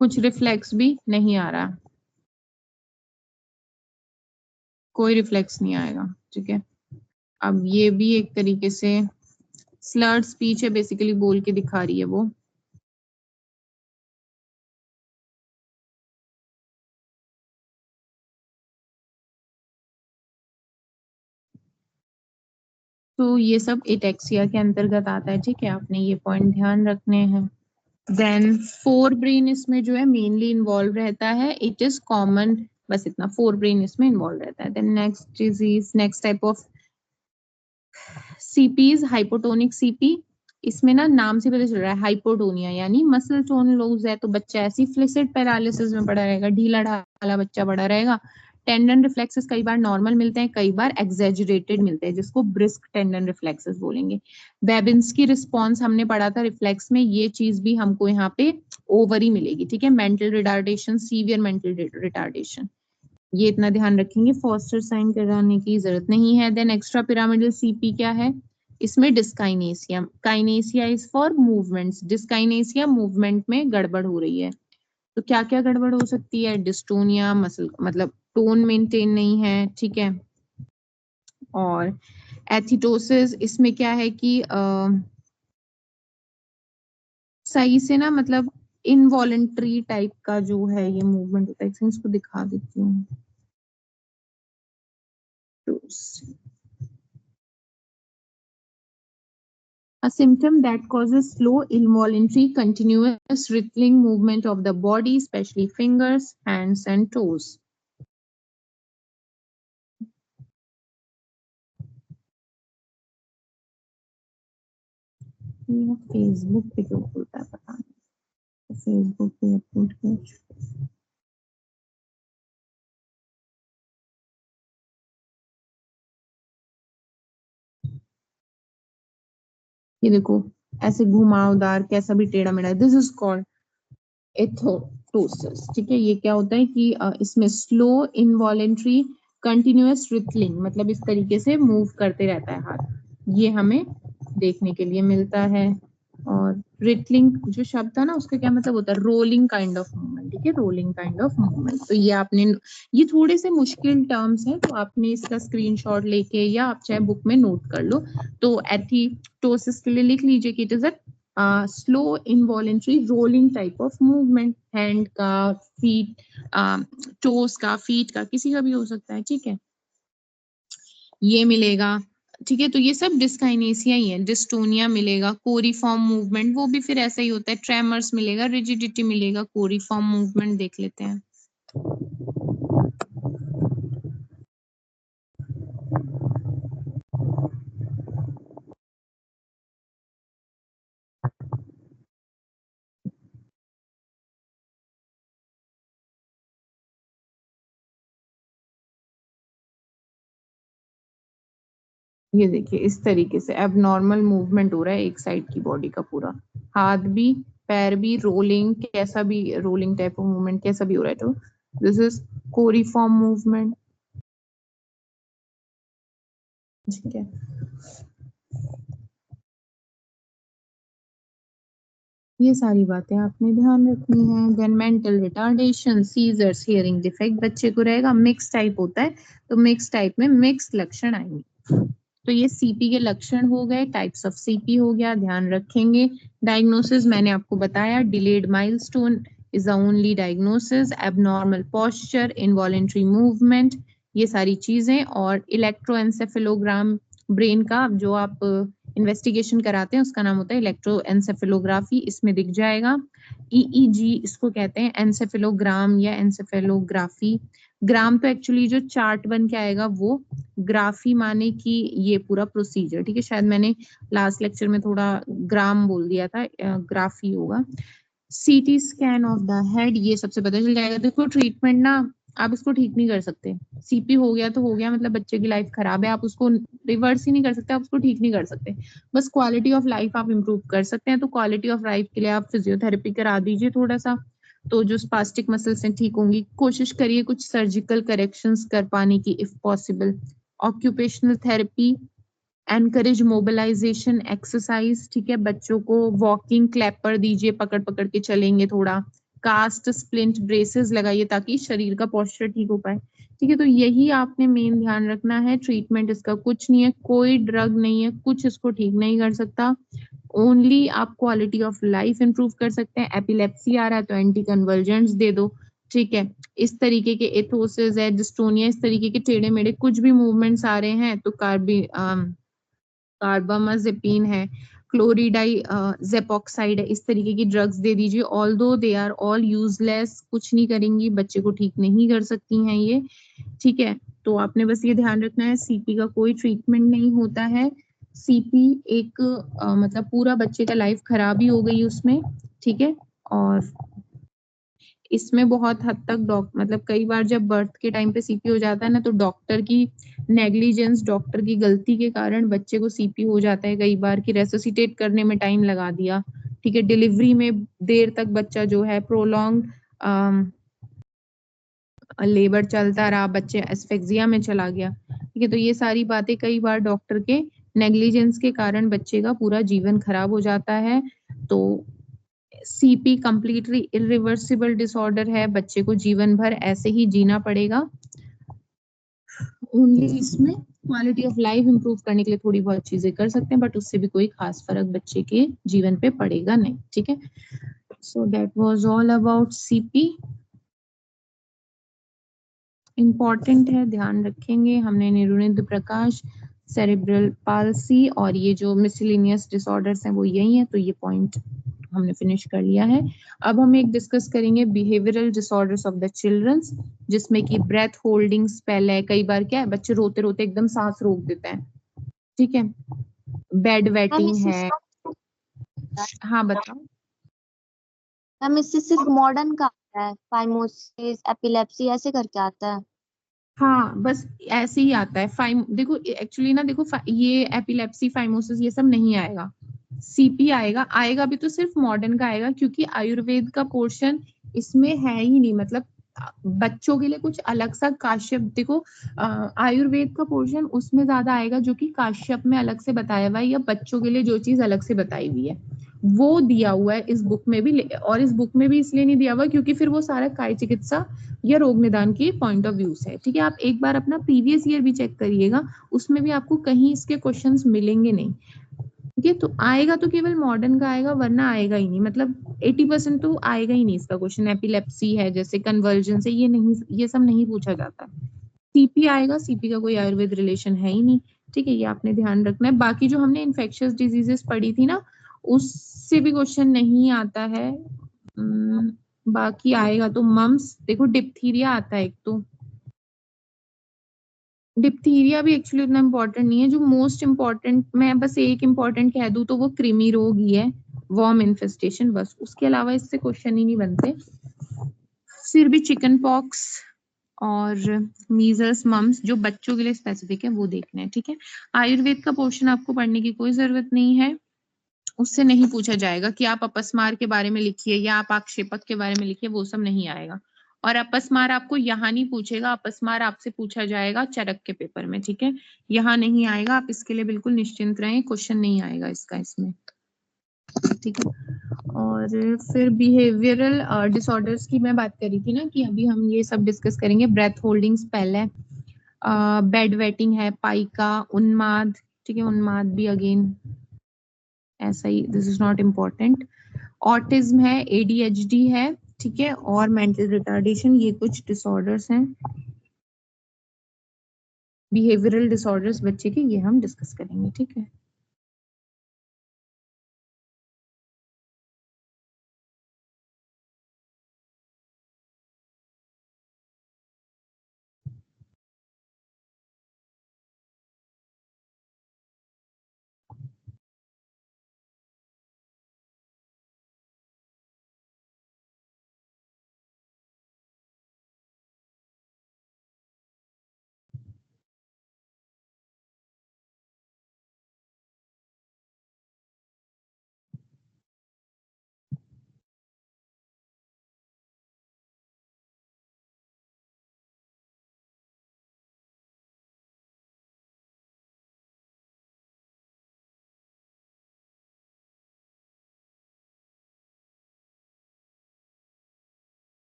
कुछ रिफ्लेक्स भी नहीं आ रहा, कोई रिफ्लेक्स नहीं आएगा, ठीक है। अब ये भी एक तरीके से स्लर्ड स्पीच है, बेसिकली बोल के दिखा रही है वो। तो ये सब एटेक्सिया के अंतर्गत आता है, ठीक है, आपने ये पॉइंट ध्यान रखने हैं। देन फोर ब्रेन इसमें जो है मेनली इन्वॉल्व रहता है, इट इज कॉमन, बस इतना, फोर ब्रेन इसमें इन्वॉल्व रहता है। Then next disease, next type of CPs, hypotonic CP. इसमें ना नाम से पता चल रहा है हाइपोटोनिया यानी मसल टोन लूज है, तो बच्चा ऐसी फ्लिसिड पैरालिसिस में पड़ा रहेगा, ढीला ढाला बच्चा पड़ा रहेगा। टेंडन रिफ्लेक्सेस कई बार नॉर्मल मिलते हैं, कई बार एग्जेजरेटेड मिलते हैं, जिसको ब्रिस्क टेंडन रिफ्लेक्सेस बोलेंगे। बेबिंस्की रिस्पॉन्स हमने पढ़ा था रिफ्लेक्स में, ये चीज भी हमको यहाँ पे ओवर ही मिलेगी, ठीक है। Mental retardation, severe mental retardation, ये इतना ध्यान रखेंगे, फोस्टर साइन कराने की जरूरत नहीं है। देन एक्स्ट्रा पिरामिडल सीपी क्या है? इसमें dyskinesia, kinesia is for movements, dyskinesia movement में गड़बड़ हो रही है। तो क्या क्या गड़बड़ हो सकती है? डिस्टोनिया, मसल मतलब टोन मेंटेन नहीं है, ठीक है। और एथिटोसिस, इसमें क्या है कि सही से ना मतलब इनवॉलेंट्री टाइप का जो है ये मूवमेंट होता है, इसको दिखा देती हूँ। A symptom that causes slow, involuntary, continuous wriggling movement of the body, especially fingers, hands, and toes. ये फेसबुक पे क्यों खुलता है पता नहीं, फेसबुक पे अपलोड किया। ये देखो ऐसे घुमावदार, कैसा भी टेढ़ा मेढ़ा, दिस इज कॉल्ड एथोटोसिस, ठीक है। ये क्या होता है कि इसमें स्लो, इनवॉलेंट्री, कंटिन्यूअस रिथलिंग, मतलब इस तरीके से मूव करते रहता है हाथ, ये हमें देखने के लिए मिलता है। और रिथलिंग जो शब्द था ना, उसका क्या मतलब होता है? रोलिंग काइंड ऑफ मूवमेंट, ठीक है, रोलिंग काइंड ऑफ मूवमेंट। तो ये आपने, ये थोड़े से मुश्किल टर्म्स हैं, तो आपने इसका स्क्रीनशॉट लेके या आप चाहे बुक में नोट कर लो। तो एथिटोसिस के लिए लिख लीजिए कि it is a slow involuntary rolling type of movement, hand का, फीट, टोस का, फीट का, किसी का भी हो सकता है, ठीक है, ये मिलेगा। ठीक है, तो ये सब डिस्काइनेसिया ही है। डिस्टोनिया मिलेगा, कोरिफॉर्म मूवमेंट, वो भी फिर ऐसा ही होता है। ट्रेमर्स मिलेगा, रिजिडिटी मिलेगा, कोरिफॉर्म मूवमेंट देख लेते हैं। ये देखिए इस तरीके से अब नॉर्मल मूवमेंट हो रहा है एक साइड की बॉडी का पूरा, हाथ भी पैर भी रोलिंग, कैसा भी रोलिंग टाइप ऑफ मूवमेंट कैसा भी हो रहा है। तो दिस इज कोरिफॉर्म मूवमेंट। ठीक है, ये सारी बातें आपने ध्यान रखनी है। Then mental retardation, seizures, hearing defect बच्चे को रहेगा। मिक्स टाइप होता है, तो मिक्स टाइप में मिक्स लक्षण आएंगे। तो ये सीपी के लक्षण हो गए, टाइप्स ऑफ सीपी हो गया, ध्यान रखेंगे। डायग्नोसिस मैंने आपको बताया, delayed milestone is the only diagnosis, abnormal posture, involuntary movement, ये सारी चीजें। और इलेक्ट्रोएंसेफेलोग्राम, ब्रेन का जो आप इन्वेस्टिगेशन कराते हैं उसका नाम होता है इलेक्ट्रोएंसेफेलोग्राफी, इसमें दिख जाएगा। ईईजी इसको कहते हैं, एंसेफेलोग्राम या एंसेफेलोग्राफी। ग्राम तो एक्चुअली जो चार्ट बन के आएगा वो, ग्राफी माने कि ये पूरा प्रोसीजर। ठीक है, शायद मैंने लास्ट लेक्चर में थोड़ा ग्राम बोल दिया था, ग्राफी होगा। CT scan of the head, ये सबसे पता चल जाएगा। देखो ट्रीटमेंट ना आप इसको ठीक नहीं कर सकते, सीपी हो गया तो हो गया, मतलब बच्चे की लाइफ खराब है, आप उसको रिवर्स ही नहीं कर सकते, आप उसको ठीक नहीं कर सकते। बस क्वालिटी ऑफ लाइफ आप इम्प्रूव कर सकते हैं। तो क्वालिटी ऑफ लाइफ के लिए आप फिजियोथेरेपी करा दीजिए थोड़ा सा, तो जो स्पास्टिक मसल्स हैं ठीक होंगी। कोशिश करिए कुछ सर्जिकल करेक्शंस कर पाने की if possible. Occupational therapy, encourage mobilization exercise. ठीक है, बच्चों को वॉकिंग क्लैपर दीजिए, पकड़ पकड़ के चलेंगे थोड़ा। कास्ट स्प्लिंट ब्रेसेस लगाइए ताकि शरीर का पोस्चर ठीक हो पाए। ठीक है, तो यही आपने मेन ध्यान रखना है। ट्रीटमेंट इसका कुछ नहीं है, कोई ड्रग नहीं है, कुछ इसको ठीक नहीं कर सकता। ओनली आप क्वालिटी ऑफ लाइफ इंप्रूव कर सकते हैं। एपिलेप्सी आ रहा है तो एंटी कन्वर्जेंट्स दे दो। ठीक है, इस तरीके के एथोसिस है, डिस्टोनिया, इस तरीके के टेढ़े मेढ़े कुछ भी मूवमेंट्स आ रहे हैं तो कार्बामाजेपिन है, क्लोरिडाई जेपोक्साइड है, इस तरीके की ड्रग्स दे दीजिए। Although they are all useless, कुछ नहीं करेंगी, बच्चे को ठीक नहीं कर सकती हैं ये। ठीक है, तो आपने बस ये ध्यान रखना है, सीपी का कोई ट्रीटमेंट नहीं होता है। सीपी एक मतलब पूरा बच्चे का लाइफ खराब ही हो गई उसमें। ठीक है, और इसमें बहुत हद तक मतलब कई बार जब बर्थ के टाइम पे सीपी हो जाता है ना, तो डॉक्टर की नेग्लिजेंस, डॉक्टर की गलती के कारण बच्चे को सीपी हो जाता है कई बार, कि रेसोसिटेट करने में टाइम लगा दिया। ठीक है, डिलीवरी में देर तक बच्चा जो है प्रोलॉन्ग लेबर चलता रहा, बच्चे एस्फेक्सिया में चला गया। ठीक है, तो ये सारी बातें कई बार डॉक्टर के नेग्लिजेंस के कारण बच्चे का पूरा जीवन खराब हो जाता है। तो सीपी कंप्लीटली इरिवर्सिबल डिसऑर्डर है, बच्चे को जीवन भर ऐसे ही जीना पड़ेगा। ओनली इसमें क्वालिटी ऑफ लाइफ इंप्रूव करने के लिए थोड़ी बहुत चीजें कर सकते हैं, बट उससे भी कोई खास फर्क बच्चे के जीवन पे पड़ेगा नहीं। ठीक है, so that was all about CP. Important है, ध्यान रखेंगे। हमने निरुनिद प्रकाश, सेरेब्रल पाल्सी और ये जो मिसलिनियस डिसऑर्डर्स हैं वो यही है, तो ये पॉइंट हमने फिनिश कर लिया है। अब हम एक डिस्कस करेंगे behavioural disorders of the childrens, जिसमें कि ब्रेथ होल्डिंग स्पेल है। कई बार क्या है, बच्चे रोते रोते एकदम सांस रोक देते हैं। ठीक है, बेड मैम वेटिंग इससे है। हाँ बताओ। मैम इससे सिर्फ मॉडर्न का आता है, फाइमोसिस, एपिलेप्सी ऐसे करके आता है। हाँ बस ऐसे ही आता है। फाइम देखो एक्चुअली ना, देखो ये एपिलेप्सी, फाइमोसिस ये सब नहीं आएगा, सीपी आएगा। आएगा भी तो सिर्फ मॉडर्न का आएगा, क्योंकि आयुर्वेद का पोर्शन इसमें है ही नहीं। मतलब बच्चों के लिए कुछ अलग सा काश्यप, देखो आयुर्वेद का पोर्शन उसमें ज्यादा आएगा जो कि काश्यप में अलग से बताया हुआ है, या बच्चों के लिए जो चीज अलग से बताई हुई है वो दिया हुआ है इस बुक में भी। और इस बुक में भी इसलिए नहीं दिया हुआ क्योंकि फिर वो सारा काय चिकित्सा या रोग निदान की पॉइंट ऑफ व्यू से है। ठीक है, आप एक बार अपना प्रीवियस ईयर भी चेक करिएगा, उसमें भी आपको कहीं इसके क्वेश्चंस मिलेंगे नहीं। ठीक है, तो आएगा तो केवल मॉडर्न का आएगा, वरना आएगा ही नहीं। मतलब 80% तो आएगा ही नहीं इसका क्वेश्चन। एपिलेप्सी है जैसे, कन्वर्जन से, ये नहीं, ये सब नहीं पूछा जाता। सीपी आएगा, सीपी का कोई आयुर्वेद रिलेशन है ही नहीं। ठीक है, ये आपने ध्यान रखना है। बाकी जो हमने इन्फेक्शियस डिजीजेस पढ़ी थी ना, उससे भी क्वेश्चन नहीं आता है। बाकी आएगा तो मम्स, देखो डिप्थीरिया आता है एक, तो डिप्थीरिया भी एक्चुअली उतना इम्पोर्टेंट नहीं है। जो मोस्ट इम्पोर्टेंट, मैं बस एक इम्पोर्टेंट कह दूं तो वो कृमि रोग ही है, वर्म इन्फेस्टेशन, बस। उसके अलावा इससे क्वेश्चन ही नहीं बनते। फिर भी चिकन पॉक्स और मीजल्स मम्स जो बच्चों के लिए स्पेसिफिक है वो देखना है, ठीक है। आयुर्वेद का पोर्शन आपको पढ़ने की कोई जरूरत नहीं है, उससे नहीं पूछा जाएगा कि आप अपस्मार के बारे में लिखिए या आप आक्षेपक के बारे में लिखिए, वो सब नहीं आएगा। और अपस्मार आपको यहाँ नहीं पूछेगा, अपस्मार आपसे पूछा जाएगा चरक के पेपर में, ठीक है। यहाँ नहीं आएगा, आप इसके लिए बिल्कुल निश्चिंत रहें, क्वेश्चन नहीं आएगा इसका इसमें, ठीक है। और फिर बिहेवियरल डिसऑर्डर्स की मैं बात करी थी ना, कि अभी हम ये सब डिस्कस करेंगे। ब्रेथ होल्डिंग स्पेल है, बेड वेटिंग है, पाइका, उन्माद, ठीक है। उन्माद भी अगेन ऐसा ही, this is not important. Autism है, एडीएचडी है, ठीक है, और मेंटल रिटार्डेशन, ये कुछ डिसऑर्डर्स हैं, बिहेवियरल डिसऑर्डर्स बच्चे के, ये हम डिस्कस करेंगे, ठीक है।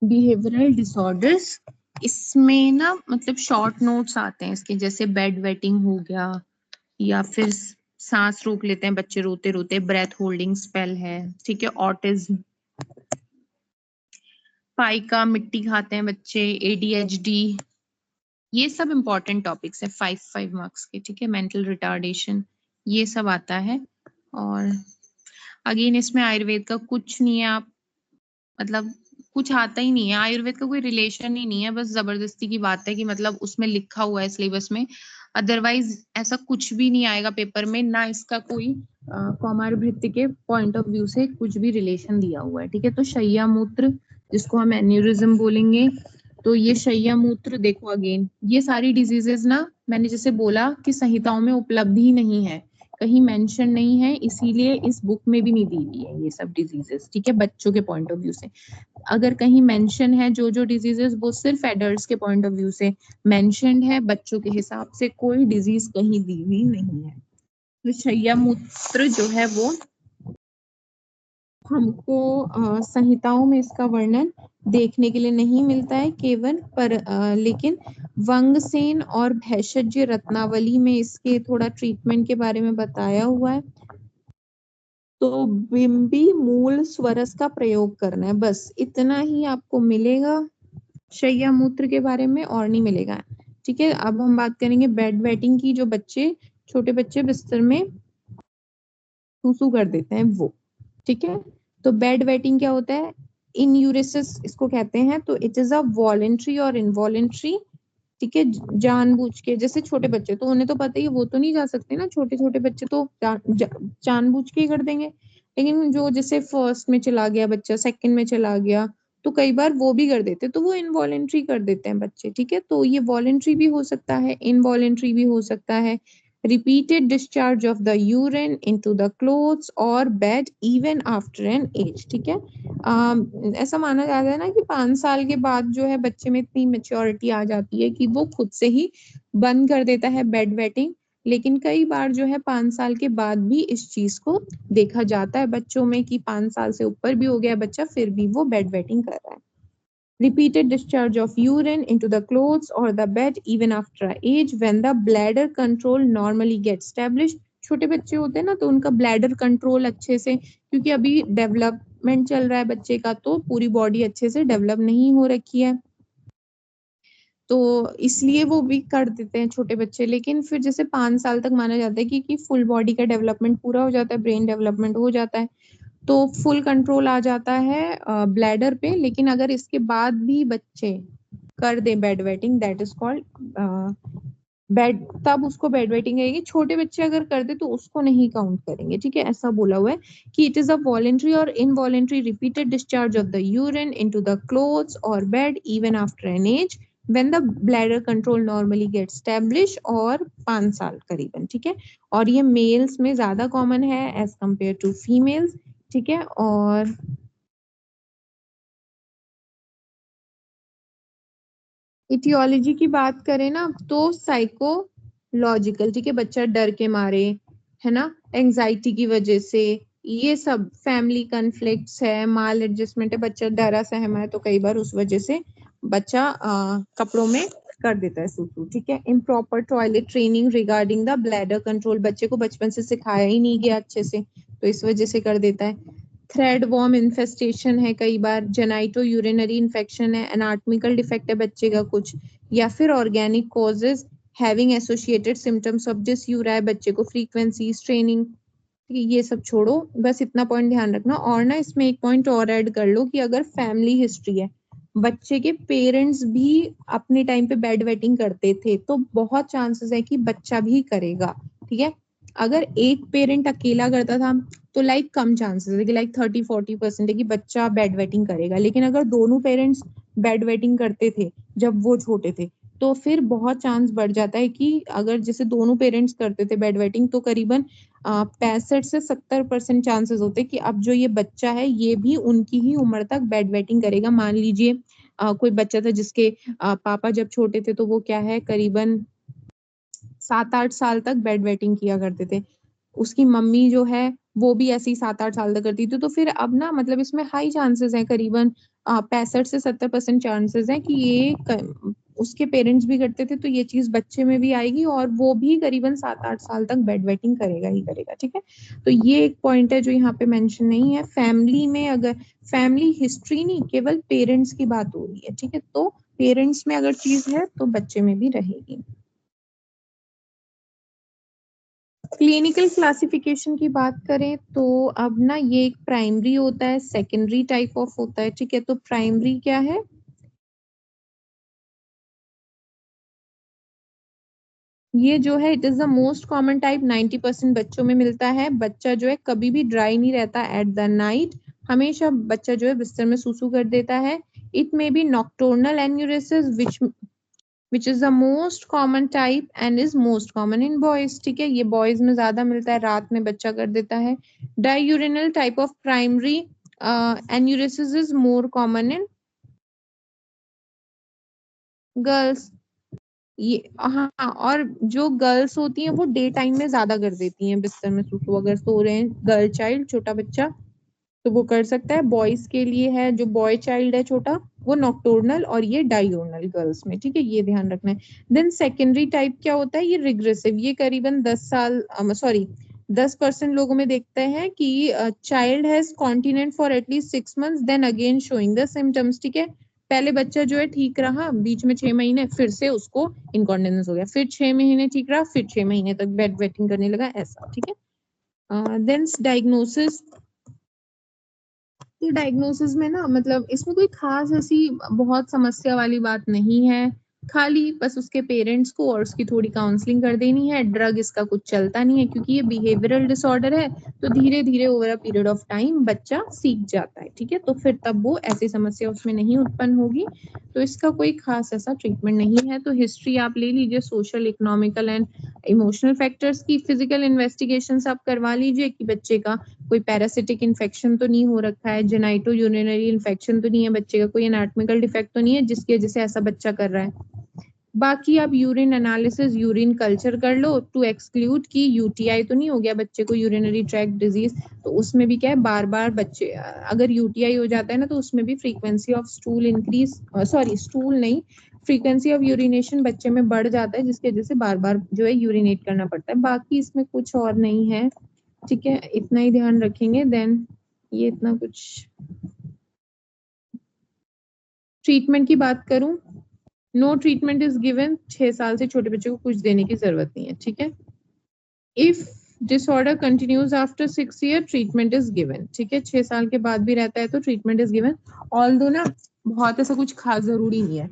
बिहेवियरल डिसऑर्डर्स, इसमें ना मतलब शॉर्ट नोट्स आते हैं इसके, जैसे बेड वेटिंग हो गया, या फिर सांस रोक लेते हैं बच्चे रोते रोते, ब्रेथ होल्डिंग स्पेल है, ठीक है। ऑटिज्म, पाइका, मिट्टी खाते हैं बच्चे, एडीएचडी, ये सब इंपॉर्टेंट टॉपिक्स है, 5 मार्क्स के, ठीक है। मेंटल रिटार्डेशन, ये सब आता है। और अगेन इसमें आयुर्वेद का कुछ नहीं है, आप मतलब कुछ आता ही नहीं है, आयुर्वेद का कोई रिलेशन ही नहीं है, बस जबरदस्ती की बात है कि मतलब उसमें लिखा हुआ है सिलेबस में, अदरवाइज ऐसा कुछ भी नहीं आएगा पेपर में, ना इसका कोई कौमारभृत्य के पॉइंट ऑफ व्यू से कुछ भी रिलेशन दिया हुआ है, ठीक है। तो शैया मूत्र, जिसको हम एन्यूरिज्म बोलेंगे, तो ये शैया मूत्र देखो, अगेन ये सारी डिजीजेस ना, मैंने जैसे बोला कि संहिताओं में उपलब्ध ही नहीं है, कहीं मेंशन नहीं है, इसीलिए इस बुक में भी नहीं दी हुई है ये सब डिजीजेस, ठीक है, बच्चों के पॉइंट ऑफ व्यू से। अगर कहीं मेंशन है जो डिजीजेस, वो सिर्फ एडल्ट्स के पॉइंट ऑफ व्यू से मेंशनड है, बच्चों के हिसाब से कोई डिजीज कहीं दी हुई नहीं है। तो शैया मूत्र जो है वो हमको संहिताओं में इसका वर्णन देखने के लिए नहीं मिलता है केवल, पर लेकिन वंगसेन और भैषज्य रत्नावली में इसके थोड़ा ट्रीटमेंट के बारे में बताया हुआ है। तो बिंबी मूल स्वरस का प्रयोग करना है, बस इतना ही आपको मिलेगा शैया मूत्र के बारे में, और नहीं मिलेगा, ठीक है। अब हम बात करेंगे बेड वेटिंग की, जो बच्चे, छोटे बच्चे बिस्तर में सूसू कर देते हैं वो, ठीक है। तो बेड वेटिंग क्या होता है, इनयूरेसिस इसको कहते हैं। तो it is a voluntary or involuntary, ठीक है, जानबूझ के, जैसे छोटे बच्चे तो उन्हें तो पता ही, वो तो नहीं जा सकते ना, छोटे छोटे बच्चे तो जानबूझ के ही कर देंगे, लेकिन जो जैसे फर्स्ट में चला गया बच्चा, सेकंड में चला गया, तो कई बार वो भी कर देते, तो वो इनवॉलेंट्री कर देते हैं बच्चे, ठीक है। तो ये वॉलेंट्री भी हो सकता है, इनवॉलेंट्री भी हो सकता है। repeated discharge of the urine into the clothes or bed even after an age, ठीक है। ऐसा माना जाता है ना कि 5 साल के बाद जो है बच्चे में इतनी मेच्योरिटी आ जाती है कि वो खुद से ही बंद कर देता है बेड वेटिंग, लेकिन कई बार जो है 5 साल के बाद भी इस चीज को देखा जाता है बच्चों में, कि 5 साल से ऊपर भी हो गया बच्चा फिर भी वो बेड वेटिंग कर रहा है। Repeated discharge of urine into the clothes or the bed even after age when the bladder control normally gets established। छोटे बच्चे होते हैं ना, तो उनका ब्लैडर कंट्रोल अच्छे से, क्योंकि अभी डेवलपमेंट चल रहा है बच्चे का, तो पूरी बॉडी अच्छे से डेवलप नहीं हो रखी है। तो इसलिए वो भी कर देते हैं छोटे बच्चे। लेकिन फिर जैसे 5 साल तक माना जाता है कि फुल बॉडी का डेवलपमेंट पूरा हो जाता है, ब्रेन डेवलपमेंट हो जाता है, तो फुल कंट्रोल आ जाता है ब्लैडर पे। लेकिन अगर इसके बाद भी बच्चे कर दे bed wetting, that is called bed, तब उसको बेड वेटिंग रहेगी। छोटे बच्चे अगर कर दे तो उसको नहीं काउंट करेंगे, ठीक है। ऐसा बोला हुआ है कि it is a voluntary or involuntary repeated discharge of the urine into the clothes or bed even after an age when the bladder control normally gets established, और 5 साल करीबन, ठीक है। और ये मेल्स में ज्यादा कॉमन है एज कंपेयर टू फीमेल्स, ठीक है। और इटियोलॉजी की बात करें ना तो साइकोलॉजिकल, ठीक है। बच्चा डर के मारे, है ना, एंजाइटी की वजह से, ये सब फैमिली कन्फ्लिक्ट्स है, माल एडजस्टमेंट है, बच्चा डरा सहमा है तो कई बार उस वजह से बच्चा कपड़ों में कर देता है सूसू, ठीक है। Improper toilet training regarding the bladder control, बच्चे को बचपन से सिखाया ही नहीं गया अच्छे से, तो इस वजह से कर देता है। थ्रेड वॉर्म इन्फेस्टेशन है कई बार, जेनाइटो यूरिनरी इन्फेक्शन है, एनाटॉमिकल डिफेक्ट है बच्चे का कुछ, या फिर organic causes having associated symptoms of dysuria है बच्चे को, फ्रीक्वेंसी स्ट्रेनिंग, ये सब छोड़ो, बस इतना पॉइंट ध्यान रखना। और ना इसमें एक पॉइंट और ऐड कर लो कि अगर फैमिली हिस्ट्री है, बच्चे के पेरेंट्स भी अपने टाइम पे बेड वेटिंग करते थे, तो बहुत चांसेस है कि बच्चा भी करेगा, ठीक है। अगर एक पेरेंट अकेला करता था तो लाइक कम चांसेस है कि लाइक 30-40% है कि बच्चा बेड वेटिंग करेगा। लेकिन अगर दोनों पेरेंट्स बेड वेटिंग करते थे जब वो छोटे थे, तो फिर बहुत चांस बढ़ जाता है कि अगर जैसे दोनों पेरेंट्स करते थे बेड वेटिंग, तो करीबन 65 से 70% चांसेस होते कि अब जो ये बच्चा है ये भी उनकी ही उम्र तक बेड वेटिंग करेगा। मान लीजिए कोई बच्चा था जिसके पापा जब छोटे थे, तो वो क्या है करीबन 7-8 साल तक बेड वेटिंग किया करते थे, उसकी मम्मी जो है वो भी ऐसे ही 7-8 साल तक करती थी। तो फिर अब ना मतलब इसमें हाई चांसेस है, करीबन 65 से 70% चांसेस है कि उसके पेरेंट्स भी करते थे, तो ये चीज बच्चे में भी आएगी और वो भी करीबन 7-8 साल तक बेड वेटिंग करेगा ही करेगा, ठीक है। तो ये एक पॉइंट है जो यहाँ पे मेंशन नहीं है। फैमिली में अगर फैमिली हिस्ट्री नहीं, केवल पेरेंट्स की बात हो रही है, ठीक है। तो पेरेंट्स में अगर चीज है तो बच्चे में भी रहेगी। क्लिनिकल क्लासिफिकेशन की बात करें तो अब ना ये एक प्राइमरी होता है, सेकेंडरी टाइप ऑफ होता है, ठीक है। तो प्राइमरी क्या है, ये जो है it is the most common type, 90% बच्चों में मिलता है। बच्चा जो है कभी भी ड्राई नहीं रहता एट द नाइट, हमेशा बच्चा जो है बिस्तर में सूसू कर देता है। It may be nocturnal enuresis which is the most common type and is most common in boys, ठीक है। ये बॉयज में ज्यादा मिलता है, रात में बच्चा कर देता है। डायूरिनल type of primary enuresis is more common in girls. ये हाँ, और जो गर्ल्स होती हैं वो डे टाइम में ज्यादा कर देती हैं बिस्तर में सूसू, अगर सो रहे हैं गर्ल चाइल्ड छोटा बच्चा तो वो कर सकता है। बॉयज के लिए है, जो बॉय चाइल्ड है छोटा, वो नॉक्टर्नल, और ये डायोनल गर्ल्स में, ठीक है, ये ध्यान रखना है। देन सेकेंडरी टाइप क्या होता है, ये रिग्रेसिव, ये करीबन 10% लोगों में देखते हैं कि child has continent for at least 6 months then again showing the symptoms, ठीक है। पहले बच्चा जो है ठीक रहा, बीच में 6 महीने, फिर से उसको इनकॉन्टिनेंस हो गया, फिर 6 महीने ठीक रहा, फिर 6 महीने तक बेड वेटिंग करने लगा, ऐसा, ठीक है। देन डायग्नोसिस, तो डायग्नोसिस में ना मतलब इसमें कोई खास ऐसी बहुत समस्या वाली बात नहीं है, खाली बस उसके पेरेंट्स को और उसकी थोड़ी काउंसलिंग कर देनी है। ड्रग इसका कुछ चलता नहीं है क्योंकि ये बिहेवियरल डिसऑर्डर है, तो धीरे धीरे over a period of time बच्चा सीख जाता है, ठीक है। तो फिर तब वो ऐसी समस्या उसमें नहीं उत्पन्न होगी, तो इसका कोई खास ऐसा ट्रीटमेंट नहीं है। तो हिस्ट्री आप ले लीजिए, social, economical and emotional factors की, फिजिकल इन्वेस्टिगेशन आप करवा लीजिए कि बच्चे का कोई पैरासिटिक इन्फेक्शन तो नहीं हो रखा है, जेनाइटो यूरिनरी इन्फेक्शन तो नहीं है बच्चे का, कोई एनाटॉमिकल डिफेक्ट तो नहीं है जिसकी वजह से ऐसा बच्चा कर रहा है। बाकी आप यूरिन एनालिसिस, यूरिन कल्चर कर लो टू एक्सक्लूड कि यूटीआई तो नहीं हो गया बच्चे को, यूरिनरी ट्रैक्ट डिजीज, तो उसमें भी क्या है बार बार बच्चे अगर यूटीआई हो जाता है ना, तो उसमें भी frequency of stool increase, sorry stool नहीं, फ्रीक्वेंसी ऑफ यूरिनेशन बच्चे में बढ़ जाता है, जिसकी वजह से बार बार जो है यूरिनेट करना पड़ता है। बाकी इसमें कुछ और नहीं है, ठीक है, इतना ही ध्यान रखेंगे। देन ये इतना कुछ, ट्रीटमेंट की बात करूं, नो ट्रीटमेंट इज गिवन, 6 साल से छोटे बच्चे को कुछ देने की जरूरत नहीं है, ठीक है। If disorder continues after 6 year treatment is given, ठीक है, 6 साल के बाद भी रहता है तो ट्रीटमेंट इज गिवन। ऑल्दो ना बहुत ऐसा कुछ खास जरूरी नहीं है,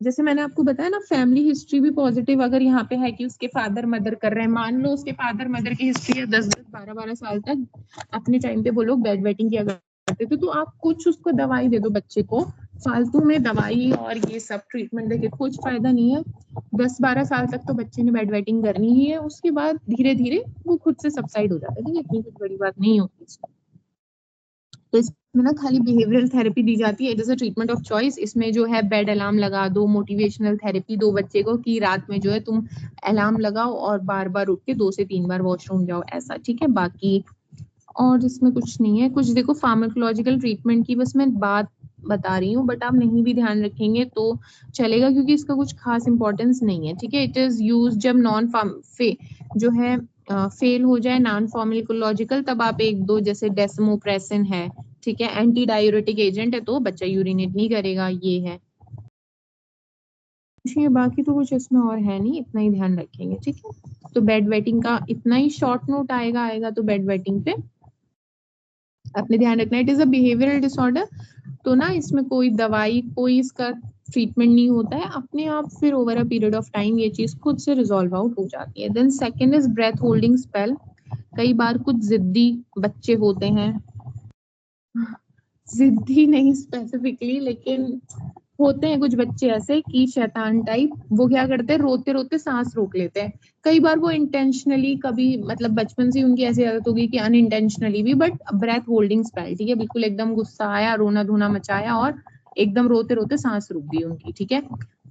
जैसे मैंने आपको बताया ना फैमिली हिस्ट्री भी पॉजिटिव अगर यहाँ पे है कि उसके फादर मदर कर रहे हैं, मान लो उसके फादर मदर की हिस्ट्री है 10-10 12-12 साल तक अपने टाइम पे वो लोग बेड वेटिंग किया करते थे, तो आप कुछ उसको दवाई दे दो बच्चे को, फालतू में दवाई और ये सब ट्रीटमेंट देके कुछ फायदा नहीं है। 10-12 साल तक तो बच्चे ने बेड वेटिंग करनी ही है, उसके बाद धीरे धीरे वो खुद से सबसाइड हो जाता है, ठीक है, इतनी कुछ बड़ी बात नहीं होती इसमें। तो इसमें ना खाली बिहेवियरल थेरेपी दी जाती है, it is a treatment of choice. इसमें जो है बेड अलार्म लगा दो, मोटिवेशनल थेरेपी दो बच्चे को कि रात में जो है तुम अलार्म लगाओ और बार बार उठ के 2 से 3 बार वॉशरूम जाओ, ऐसा, ठीक है। बाकी और इसमें कुछ नहीं है। कुछ देखो फार्माकोलॉजिकल ट्रीटमेंट की बस मैं बात बता रही हूँ, बट आप नहीं भी ध्यान रखेंगे तो चलेगा क्योंकि इसका कुछ खास इंपॉर्टेंस नहीं है, ठीक है। इट इज यूज जब नॉन जो है फेल हो जाए नॉन फार्माकोलॉजिकल, तब आप 1-2 जैसे डेस्मोप्रेसिन है, ठीक है, एंटी डायूरेटिक एजेंट है, तो बच्चा यूरिनेट नहीं करेगा, ये है। बाकी तो कुछ इसमें और है नहीं, इतना ही ध्यान रखेंगे, ठीक है। तो बेड वेटिंग का इतना ही शॉर्ट नोट आएगा तो बेड वेटिंग पे अपने ध्यान रखना। It is a behavioural disorder, तो ना इसमें कोई दवाई कोई इसका ट्रीटमेंट नहीं होता है, अपने आप फिर over a period of time ये चीज खुद से रिजॉल्व आउट हो जाती है। Then second is breath holding spell. कई बार कुछ जिद्दी बच्चे होते हैं, जिद्दी नहीं स्पेसिफिकली, लेकिन होते हैं कुछ बच्चे ऐसे कि शैतान टाइप, वो क्या करते हैं रोते रोते सांस रोक लेते हैं। कई बार वो इंटेंशनली, कभी मतलब बचपन से उनकी ऐसी आदत होगी कि अनइंटेंशनली भी, बट ब्रेथ होल्डिंग स्पेल, ठीक है, बिल्कुल एकदम गुस्सा आया, रोना धोना मचाया और एकदम रोते रोते सांस रुक गई उनकी, ठीक है,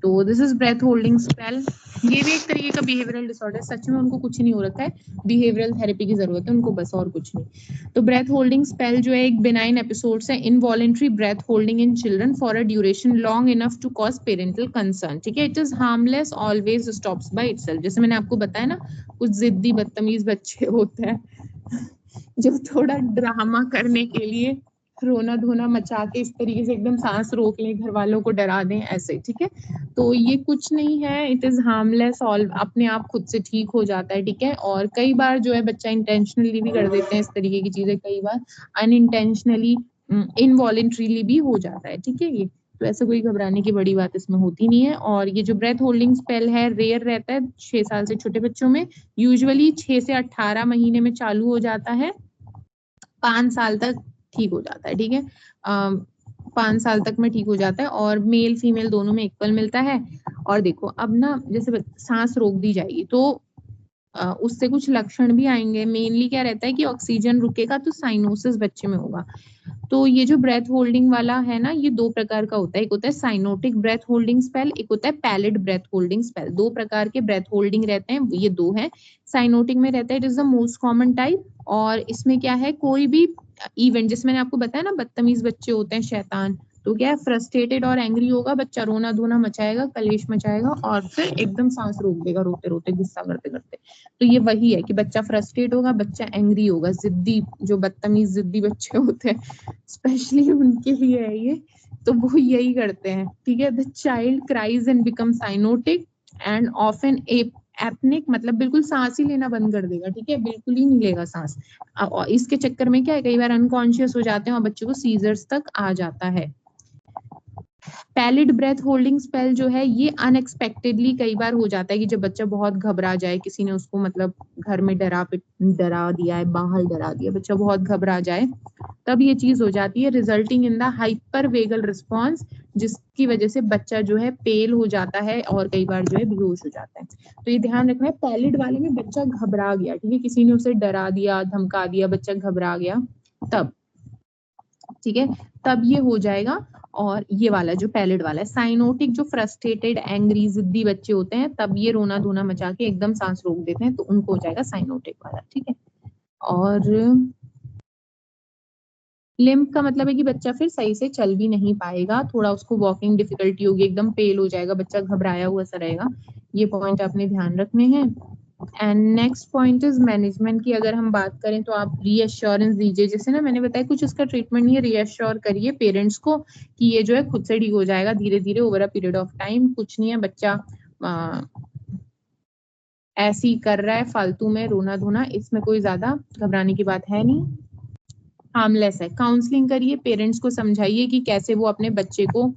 तो this is breath holding spell. ये भी एक तरीके का बिहेवियरल डिसऑर्डर, सच में उनको कुछ नहीं हो रखा है, बिहेवियरल थेरेपी की जरूरत है उनको बस, और कुछ नहीं। तो ब्रेथ होल्डिंग स्पेल जो है एक बिनाइन एपिसोड है, involuntary breath holding in children for a duration long enough to cause parental concern, ठीक है। It is harmless, always stops by itself. जैसे मैंने आपको बताया ना कुछ जिद्दी बदतमीज बच्चे होते हैं जो थोड़ा ड्रामा करने के लिए रोना धोना मचा के इस तरीके से एकदम सांस रोक लें, घर वालों को डरा दें, ऐसे, ठीक है। तो ये कुछ नहीं है, इट इज हार्मलेस, ऑल अपने आप खुद से ठीक हो जाता है, ठीक है। और कई बार जो है बच्चा इंटेंशनली भी कर देते हैं इस तरीके की चीजें, कई बार अनइंटेंशनली इनवॉलेंट्रीली भी हो जाता है, ठीक है। ये तो ऐसा कोई घबराने की बड़ी बात इसमें होती नहीं है। और ये जो ब्रेथ होल्डिंग स्पेल है रेयर रहता है 6 साल से छोटे बच्चों में, यूजुअली 6 से 18 महीने में चालू हो जाता है, 5 साल तक ठीक हो जाता है, ठीक है। 5 साल तक में ठीक हो जाता है और मेल फीमेल दोनों में इक्वल मिलता है। और देखो अब ना जैसे सांस रोक दी जाएगी तो उससे कुछ लक्षण भी आएंगे। मेनली क्या रहता है कि ऑक्सीजन रुकेगा तो साइनोसिस बच्चे में होगा। तो ये जो ब्रेथ होल्डिंग वाला है ना, ये 2 प्रकार का होता है, एक होता है साइनोटिक ब्रेथ होल्डिंग स्पेल, एक होता है पैलिड ब्रेथ होल्डिंग स्पेल। 2 प्रकार के ब्रेथ होल्डिंग रहते हैं, ये 2 है। साइनोटिक में रहता है, it is the most common type, और इसमें क्या है कोई भी इवेंट, जैसे मैंने आपको बताया ना बदतमीज बच्चे होते हैं शैतान, तो क्या है फ्रस्ट्रेटेड और एंग्री होगा बच्चा, रोना धोना मचाएगा, कलेश मचाएगा और फिर एकदम सांस रोक देगा रोते रोते गुस्सा करते करते। तो ये वही है कि बच्चा फ्रस्ट्रेट होगा, बच्चा एंग्री होगा, जिद्दी, जो बदतमीज जिद्दी बच्चे होते हैं स्पेशली उनके लिए है ये, तो वो यही करते हैं, ठीक है। The child cries and become cyanotic and often apneic, मतलब बिल्कुल सांस ही लेना बंद कर देगा, ठीक है, बिल्कुल ही नहीं लेगा सांस। और इसके चक्कर में क्या है कई बार अनकॉन्शियस हो जाते हैं और बच्चों को सीजर्स तक आ जाता है। पैलिड ब्रेथ होल्डिंग स्पेल जो है ये अनएक्सपेक्टेडली कई बार हो जाता है कि जब बच्चा बहुत घबरा जाए, किसी ने उसको मतलब घर में डरा दिया है, बाहर डरा दिया, बच्चा बहुत घबरा जाए, तब ये चीज हो जाती है, resulting in the hyper vagal response, जिसकी वजह से बच्चा जो है पेल हो जाता है और कई बार जो है बेहोश हो जाता है। तो ये ध्यान रखना है, पैलिड वाले में बच्चा घबरा गया, ठीक है, किसी ने उसे डरा दिया, धमका दिया, बच्चा घबरा गया, तब, ठीक है, तब ये हो जाएगा। और ये वाला जो पैलिड वाला है, साइनोटिक जो फ्रस्ट्रेटेड एंग्री जिद्दी बच्चे होते हैं, तब ये रोना धोना मचा के एकदम सांस रोक देते हैं, तो उनको हो जाएगा साइनोटिक वाला, ठीक है। और लिम्प का मतलब है कि बच्चा फिर सही से चल भी नहीं पाएगा, थोड़ा उसको वॉकिंग डिफिकल्टी होगी, एकदम पेल हो जाएगा, बच्चा घबराया हुआ सा रहेगा। ये पॉइंट आपने ध्यान रखने हैं। And next point is management की अगर हम बात करें तो आप रीअश्योरेंस दीजिए, जैसे ना मैंने बताया कुछ इसका ट्रीटमेंट नहीं है, रीअश्योर करिए पेरेंट्स को कि ये जो है खुद से ठीक हो जाएगा धीरे धीरे over a period of time, कुछ नहीं है, बच्चा ऐसे ही कर रहा है फालतू में रोना धोना, इसमें कोई ज्यादा घबराने की बात है नहीं, हार्मलेस है। काउंसलिंग करिए, पेरेंट्स को समझाइए कि कैसे वो अपने बच्चे को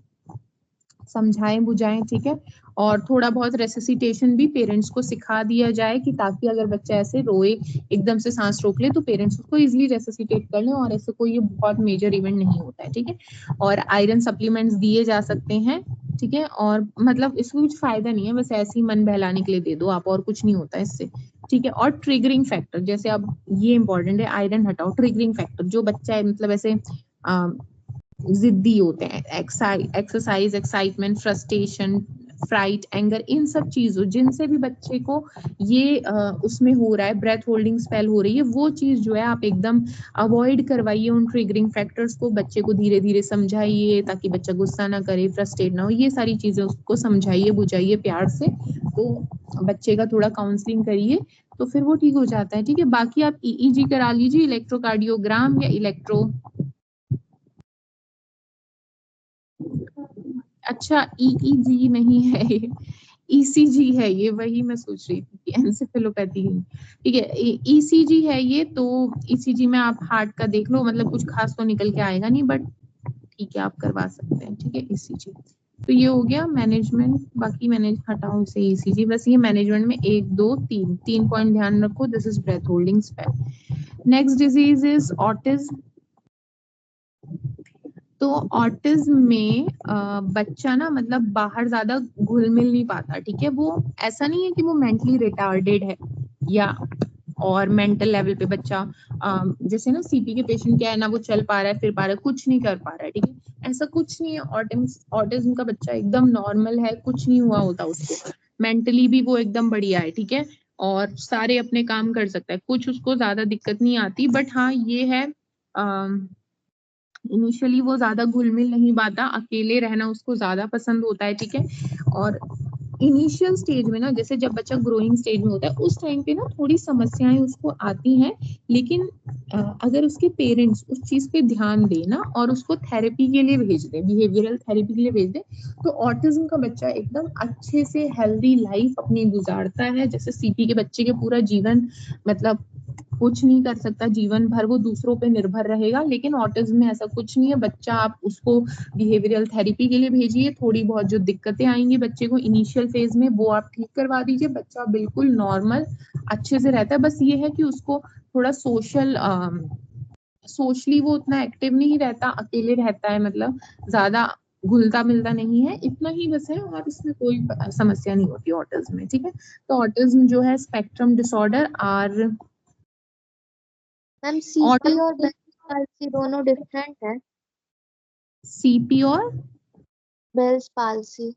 समझाएं बुझाएं, ठीक है। और थोड़ा बहुत रेसिसिटेशन भी पेरेंट्स को सिखा दिया जाए कि ताकि अगर बच्चा ऐसे रोए एकदम से सांस रोक ले तो पेरेंट्स उसको इजीली रेसिसिटेट कर लें और ऐसे कोई ये बहुत मेजर इवेंट नहीं होता है, ठीक है। और आयरन सप्लीमेंट्स दिए जा सकते हैं, ठीक है। और मतलब इसको कुछ फायदा नहीं है, बस ऐसे ही मन बहलाने के लिए दे दो आप, और कुछ नहीं होता है इससे, ठीक है। और ट्रिगरिंग फैक्टर, जैसे अब ये इंपॉर्टेंट है, आयरन हटाओ, ट्रिगरिंग फैक्टर जो बच्चा है मतलब ऐसे जिद्दी होते हैं, exercise, excitement, frustration, fright, anger, इन सब चीजों जिनसे भी बच्चे को ये उसमें हो रहा है, ब्रेथ होल्डिंग स्पेल हो रही है, वो चीज जो है आप एकदम अवॉइड करवाइए उन ट्रिगरिंग फैक्टर्स को, बच्चे को धीरे धीरे समझाइए ताकि बच्चा गुस्सा ना करे, फ्रस्ट्रेट ना हो, ये सारी चीजें उसको समझाइए बुझाइए प्यार से, तो बच्चे का थोड़ा काउंसलिंग करिए तो फिर वो ठीक हो जाता है, ठीक है। बाकी आप ईईजी करा लीजिए, इलेक्ट्रोकार्डियोग्राम या इलेक्ट्रो, अच्छा ईईजी नहीं है ये, ईसीजी है ये, वही मैं सोच रही थी कि एंसेफेलोपैथी है, ठीक है। ईसीजी है ये, तो ईसीजी में आप हार्ट का देख लो, मतलब कुछ खास तो निकल के आएगा नहीं, बट ठीक है आप करवा सकते हैं, ठीक है। ईसीजी तो ये हो गया मैनेजमेंट, बाकी मैनेज हटाओ इसे, ईसीजी बस, ये मैनेजमेंट में 1 2 3 3 पॉइंट ध्यान रखो, this is breath holding spell. Next disease is autism. तो ऑटिज्म में बच्चा ना मतलब बाहर ज्यादा घुल मिल नहीं पाता, ठीक है। वो ऐसा नहीं है कि वो मेंटली रिटार्डेड है या और मेंटल लेवल पे बच्चा जैसे ना सीपी के पेशेंट क्या है ना, वो चल पा रहा है फिर पा रहा है, कुछ नहीं कर पा रहा है, ठीक है, ऐसा कुछ नहीं है। ऑटिज्म का बच्चा एकदम नॉर्मल है, कुछ नहीं हुआ होता उसको, मेंटली भी वो एकदम बढ़िया है, ठीक है, और सारे अपने काम कर सकता है, कुछ उसको ज्यादा दिक्कत नहीं आती। बट हाँ ये है, इनिशियली वो ज्यादा घुल मिल नहीं पाता, अकेले रहना उसको ज्यादा पसंद होता है, ठीक है। और इनिशियल स्टेज में ना, जैसे जब बच्चा ग्रोइंग स्टेज में होता है उस टाइम पे ना थोड़ी समस्याएं उसको आती हैं, लेकिन अगर उसके पेरेंट्स उस चीज पे ध्यान दें ना और उसको थेरेपी के लिए भेज दें, बिहेवियरल थेरेपी के लिए भेज दें, तो ऑटिज्म का बच्चा एकदम अच्छे से हेल्दी लाइफ अपनी गुजारता है। जैसे सीपी के बच्चे के पूरा जीवन मतलब कुछ नहीं कर सकता, जीवन भर वो दूसरों पे निर्भर रहेगा, लेकिन ऑटिज्म में ऐसा कुछ नहीं है। बच्चा आप उसको बिहेवियरल थेरेपी के लिए भेजिए, थोड़ी बहुत जो दिक्कतें आएंगी बच्चे को इनिशियल फेज में वो आप ठीक करवा दीजिए, बच्चा बिल्कुल नॉर्मल अच्छे से रहता है। बस ये है कि उसको थोड़ा सोशली वो उतना एक्टिव नहीं रहता, अकेले रहता है, मतलब ज्यादा घुलता मिलता नहीं है, इतना ही बस है, और इसमें कोई समस्या नहीं होती ऑटिज्म में, ठीक है। तो ऑटिज्म जो है spectrum disorder are ma'am CP और बेल्स पाल्सी दोनों डिफरेंट है। सीपी और बेल्स पाल्सी।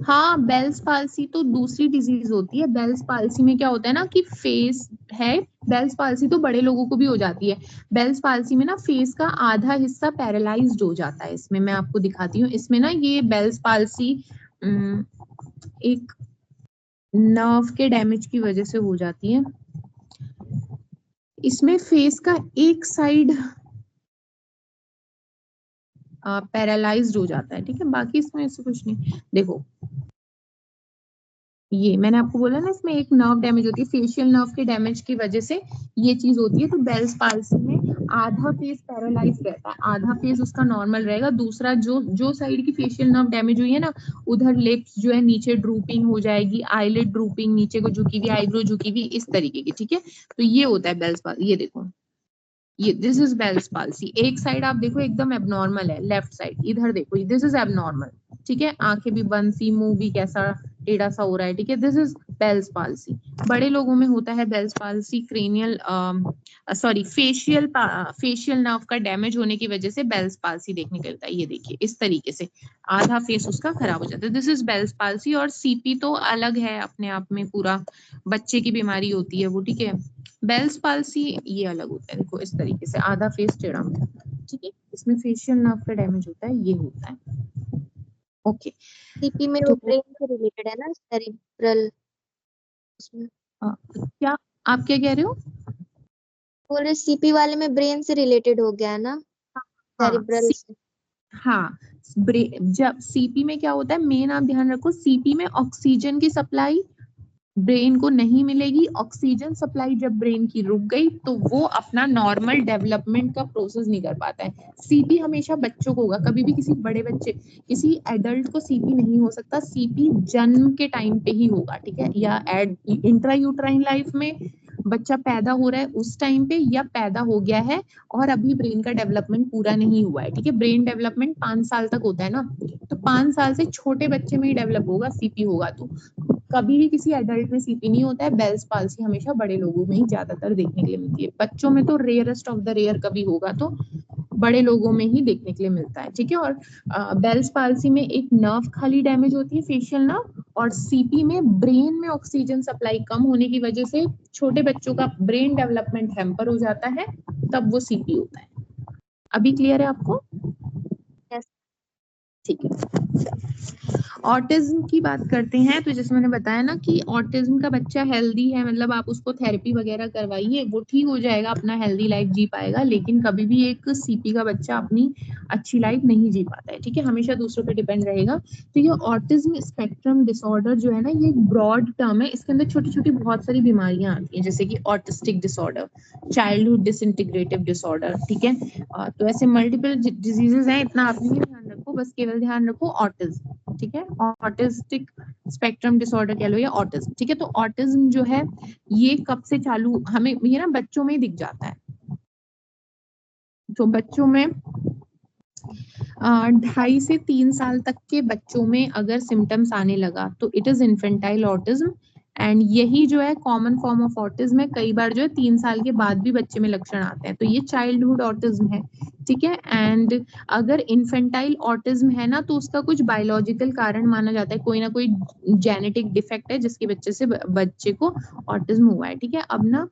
हाँ, बेल्स पाल्सी तो दूसरी डिजीज होती है। बेल्स पाल्सी में क्या होता है ना कि फेस है, बेल्स पाल्सी तो बड़े लोगों को भी हो जाती है। बेल्स पाल्सी में ना फेस का आधा हिस्सा पैरालाइज्ड हो जाता है, इसमें मैं आपको दिखाती हूँ। इसमें ना ये बेल्स पाल्सी एक नर्व के डैमेज की वजह से हो जाती है। इसमें फेस का एक साइड पैरालाइज्ड हो जाता है, ठीक है, बाकी इसमें ऐसे कुछ नहीं। देखो ये मैंने आपको बोला ना, इसमें एक नर्व डैमेज होती है, फेशियल नर्व के डैमेज की वजह से ये चीज होती है। तो बेल्स पाल्सी में आधा फेस पैरालाइज रहता है, आधा फेस उसका नॉर्मल रहेगा, दूसरा जो जो साइड की फेशियल नर्व डैमेज हुई है ना, उधर लिप्स जो है नीचे ड्रूपिंग हो जाएगी, आईलिड ड्रूपिंग, नीचे को झुकी हुई, आईब्रो झुकी हुई, इस तरीके की, ठीक है। तो ये होता है बेल्स पाल्सी। ये देखो, ये दिस इज बेल्स पाल्सी, एक साइड आप देखो एकदम एबनॉर्मल है, लेफ्ट साइड इधर देखो दिस इज एबनॉर्मल, ठीक है, आंखें भी बंद सी, मुंह भी कैसा टेढ़ा सा हो रहा है, ठीक है, दिस इज बेल्स पाल्सी। बड़े लोगों में होता है Bell's palsy cranial sorry facial nerve का डैमेज होने की वजह से बेल्स पाल्सी देखने को मिलता है। ये देखिए इस तरीके से आधा फेस उसका खराब हो जाता है, दिस इज बेल्स पाल्सी। और सीपी तो अलग है अपने आप में, पूरा बच्चे की बीमारी होती है वो, ठीक है। बेल्स पाल्सी ये अलग होता है, देखो इस तरीके से आधा फेस टेढ़ा हो जाता है, ठीक है, इसमें फेशियल नर्व का डैमेज होता है, ये होता है। ओके सीपी में वो तो ब्रेन से रिलेटेड है ना, सेरिब्रल। उसमें। क्या आप क्या कह रहे हो? बोल रहे सीपी वाले में ब्रेन से रिलेटेड हो गया है ना, हाँ सेरिब्रल से। हाँ, जब सीपी में क्या होता है, मेन आप ध्यान रखो, सीपी में ऑक्सीजन की सप्लाई ब्रेन को नहीं मिलेगी। ऑक्सीजन सप्लाई जब ब्रेन की रुक गई तो वो अपना नॉर्मल डेवलपमेंट का प्रोसेस नहीं कर पाता है। सीपी हमेशा बच्चों को होगा, कभी भी किसी बड़े बच्चे, किसी एडल्ट को सीपी नहीं हो सकता। सीपी जन्म के टाइम पे ही होगा, ठीक है, या इंट्रा यूट्राइन लाइफ में बच्चा पैदा हो रहा है उस टाइम पे, या पैदा हो गया है और अभी ब्रेन का डेवलपमेंट पूरा नहीं हुआ है, ठीक है। ब्रेन डेवलपमेंट 5 साल तक होता है ना, तो 5 साल से छोटे बच्चे में ही डेवलप होगा सीपी होगा तो। कभी भी किसी एडल्ट में सीपी नहीं होता है। बेल्स पाल्सी हमेशा बड़े लोगों में ही ज्यादातर देखने के लिए मिलती है, बच्चों में तो रेयरेस्ट ऑफ द रेयर कभी होगा तो बड़े लोगों में ही देखने के लिए मिलता है, ठीक है। और बेल्स पाल्सी में एक नर्व खाली डैमेज होती है, फेशियल नर्व, और सीपी में ब्रेन में ऑक्सीजन सप्लाई कम होने की वजह से छोटे बच्चों का ब्रेन डेवलपमेंट हैम्पर हो जाता है, तब वो सीपी होता है। अभी क्लियर है आपको? Yes. ठीक है। ऑटिज्म की बात करते हैं, तो जैसे मैंने बताया ना कि ऑटिज्म का बच्चा हेल्दी है, मतलब आप उसको थेरेपी वगैरह करवाइए, वो ठीक हो जाएगा, अपना हेल्दी लाइफ जी पाएगा। लेकिन कभी भी एक सीपी का बच्चा अपनी अच्छी लाइफ नहीं जी पाता है, ठीक है, हमेशा दूसरों पे डिपेंड रहेगा। तो ये ऑटिज्म स्पेक्ट्रम डिसऑर्डर जो है ना, ये एक ब्रॉड टर्म है, इसके अंदर छोटी छोटी बहुत सारी बीमारियां आती हैं, जैसे कि ऑटिस्टिक डिसऑर्डर, चाइल्डहुड डिसइंटीग्रेटिव डिसऑर्डर, ठीक है। तो ऐसे मल्टीपल डिजीजेस हैं, इतना आप नहीं ध्यान रखो, बस केवल ध्यान रखो ऑटिज्म, ठीक है। ऑटिस्टिक स्पेक्ट्रम डिसऑर्डर कह लो या ऑटिज्म, ठीक है। तो ऑटिज्म जो है ये कब से चालू, हमें ये ना बच्चों में ही दिख जाता है। तो बच्चों में 2.5 से 3 साल तक के बच्चों में अगर सिम्टम्स आने लगा तो it is infantile autism. And यही जो है कॉमन फॉर्म ऑफ ऑटिज्म है। कई बार जो है 3 साल के बाद भी बच्चे में लक्षण आते हैं, तो ये चाइल्डहुड ऑटिज्म है, ठीक है। एंड अगर इन्फेंटाइल ऑटिज्म है ना, तो उसका कुछ बायोलॉजिकल कारण माना जाता है, कोई ना कोई जेनेटिक डिफेक्ट है जिसकी वजह से बच्चे को ऑटिज्म हुआ है, ठीक है। अब ना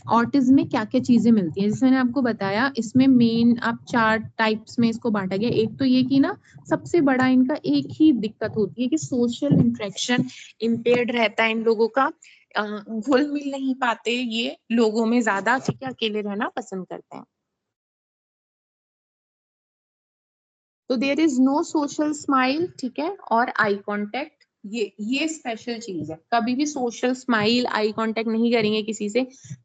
ऑटिज्म में क्या क्या चीजें मिलती हैं, जैसे मैंने आपको बताया, इसमें मेन आप 4 टाइप्स में इसको बांटा गया। एक तो ये कि ना सबसे बड़ा इनका एक ही दिक्कत होती है कि सोशल इंटरेक्शन इम्पेयर्ड रहता है इन लोगों का, घुल मिल नहीं पाते ये लोगों में ज्यादा, ठीक है, अकेले रहना पसंद करते हैं। तो there is no social smile, ठीक है, और आई कांटेक्ट, ये स्पेशल चीज है, कभी भी सोशल स्माइल आई कांटेक्ट नहीं करेंगे किसी से।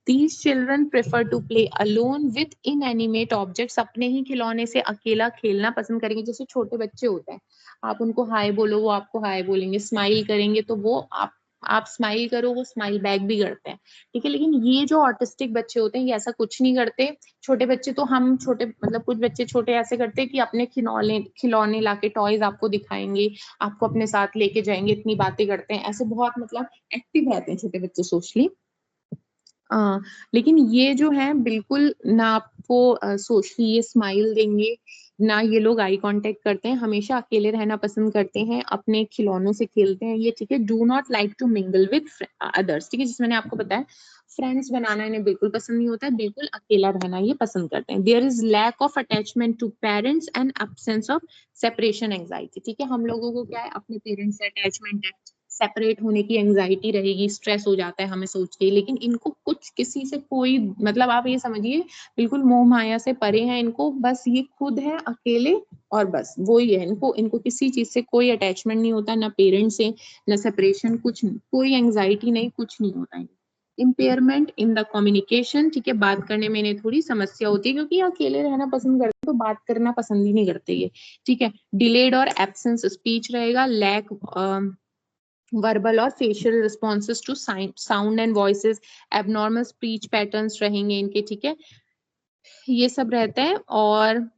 These children prefer to play alone with inanimate objects, अपने ही खिलौने से अकेला खेलना पसंद करेंगे। जैसे छोटे बच्चे होते हैं, आप उनको हाय बोलो, वो आपको हाय बोलेंगे, स्माइल करेंगे तो वो आप स्माइल करो, वो स्माइल बैक भी करते हैं, ठीक है। लेकिन ये जो ऑटिस्टिक बच्चे होते हैं ये ऐसा कुछ नहीं करते। छोटे बच्चे तो हम छोटे, मतलब कुछ बच्चे छोटे ऐसे करते हैं कि अपने खिलौने खिलौने लाके टॉयज आपको दिखाएंगे, आपको अपने साथ लेके जाएंगे, इतनी बातें करते हैं, ऐसे बहुत मतलब एक्टिव रहते हैं छोटे बच्चे सोशली। लेकिन ये जो है बिल्कुल ना आपको सोशली ये स्माइल देंगे, ना ये लोग आई कांटेक्ट करते हैं, हमेशा अकेले रहना पसंद करते हैं, अपने खिलौनों से खेलते हैं ये, ठीक है। Do not like to mingle with others, ठीक है, जिसमें मैंने आपको बताया फ्रेंड्स बनाना इन्हें बिल्कुल पसंद नहीं होता है, बिल्कुल अकेला रहना ये पसंद करते हैं। There is lack of attachment to parents and absence of separation anxiety, ठीक है। हम लोगों को क्या है, अपने पेरेंट्स से अटैचमेंट है, सेपरेट होने की एंजाइटी रहेगी, स्ट्रेस हो जाता है हमें सोच के, लेकिन इनको कुछ किसी से कोई मतलब, आप ये समझिए बिल्कुल मोह माया से परे हैं, इनको बस ये खुद है अकेले और बस वो ही है, इनको इनको किसी चीज से कोई अटैचमेंट नहीं होता, ना पेरेंट्स से, ना सेपरेशन, कुछ नहीं, कोई एंजाइटी नहीं, कुछ नहीं होता है। इम्पेयरमेंट इन द कम्युनिकेशन, ठीक है, बात करने में इन्हें थोड़ी समस्या होती है क्योंकि अकेले रहना पसंद करते हैं, तो बात करना पसंद ही नहीं करते ये, ठीक है। डिलेड और एब्सेंस स्पीच रहेगा, लैक वर्बल और facial responses to sound and voices, abnormal speech patterns रहेंगे इनके, ठीक है, ये सब रहते हैं। और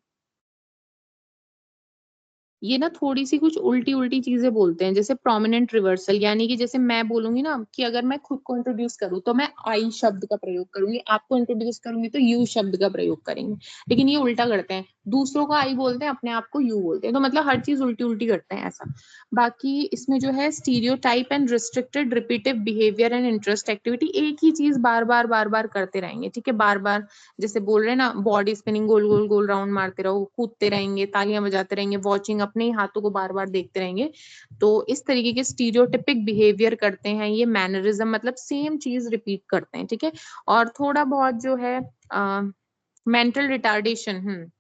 ये ना थोड़ी सी कुछ उल्टी उल्टी चीजें बोलते हैं, जैसे प्रोमिनेंट रिवर्सल, यानी कि जैसे मैं बोलूंगी ना कि अगर मैं खुद को इंट्रोड्यूस करूँ तो मैं आई शब्द का प्रयोग करूंगी, आपको इंट्रोड्यूस करूंगी तो यू शब्द का प्रयोग करेंगे, लेकिन ये उल्टा करते हैं, दूसरों को आई बोलते हैं, अपने आप को यू बोलते हैं, तो मतलब हर चीज उल्टी उल्टी करते हैं ऐसा। बाकी इसमें जो है stereotype and restricted repetitive behaviour and interest activity, एक ही चीज बार बार करते रहेंगे, ठीक है, बार बार जैसे बोल रहे हैं ना, बॉडी स्पिनिंग, गोल गोल गोल राउंड मारते रहो, कूदते रहेंगे, तालियां बजाते रहेंगे, वॉचिंग, अपने ही हाथों को बार बार देखते रहेंगे। तो इस तरीके के स्टीरियोटिपिक बिहेवियर करते हैं ये, मैनरिज्म, मतलब सेम चीज रिपीट करते हैं, ठीक है। और थोड़ा बहुत जो है मेंटल रिटार्डेशन,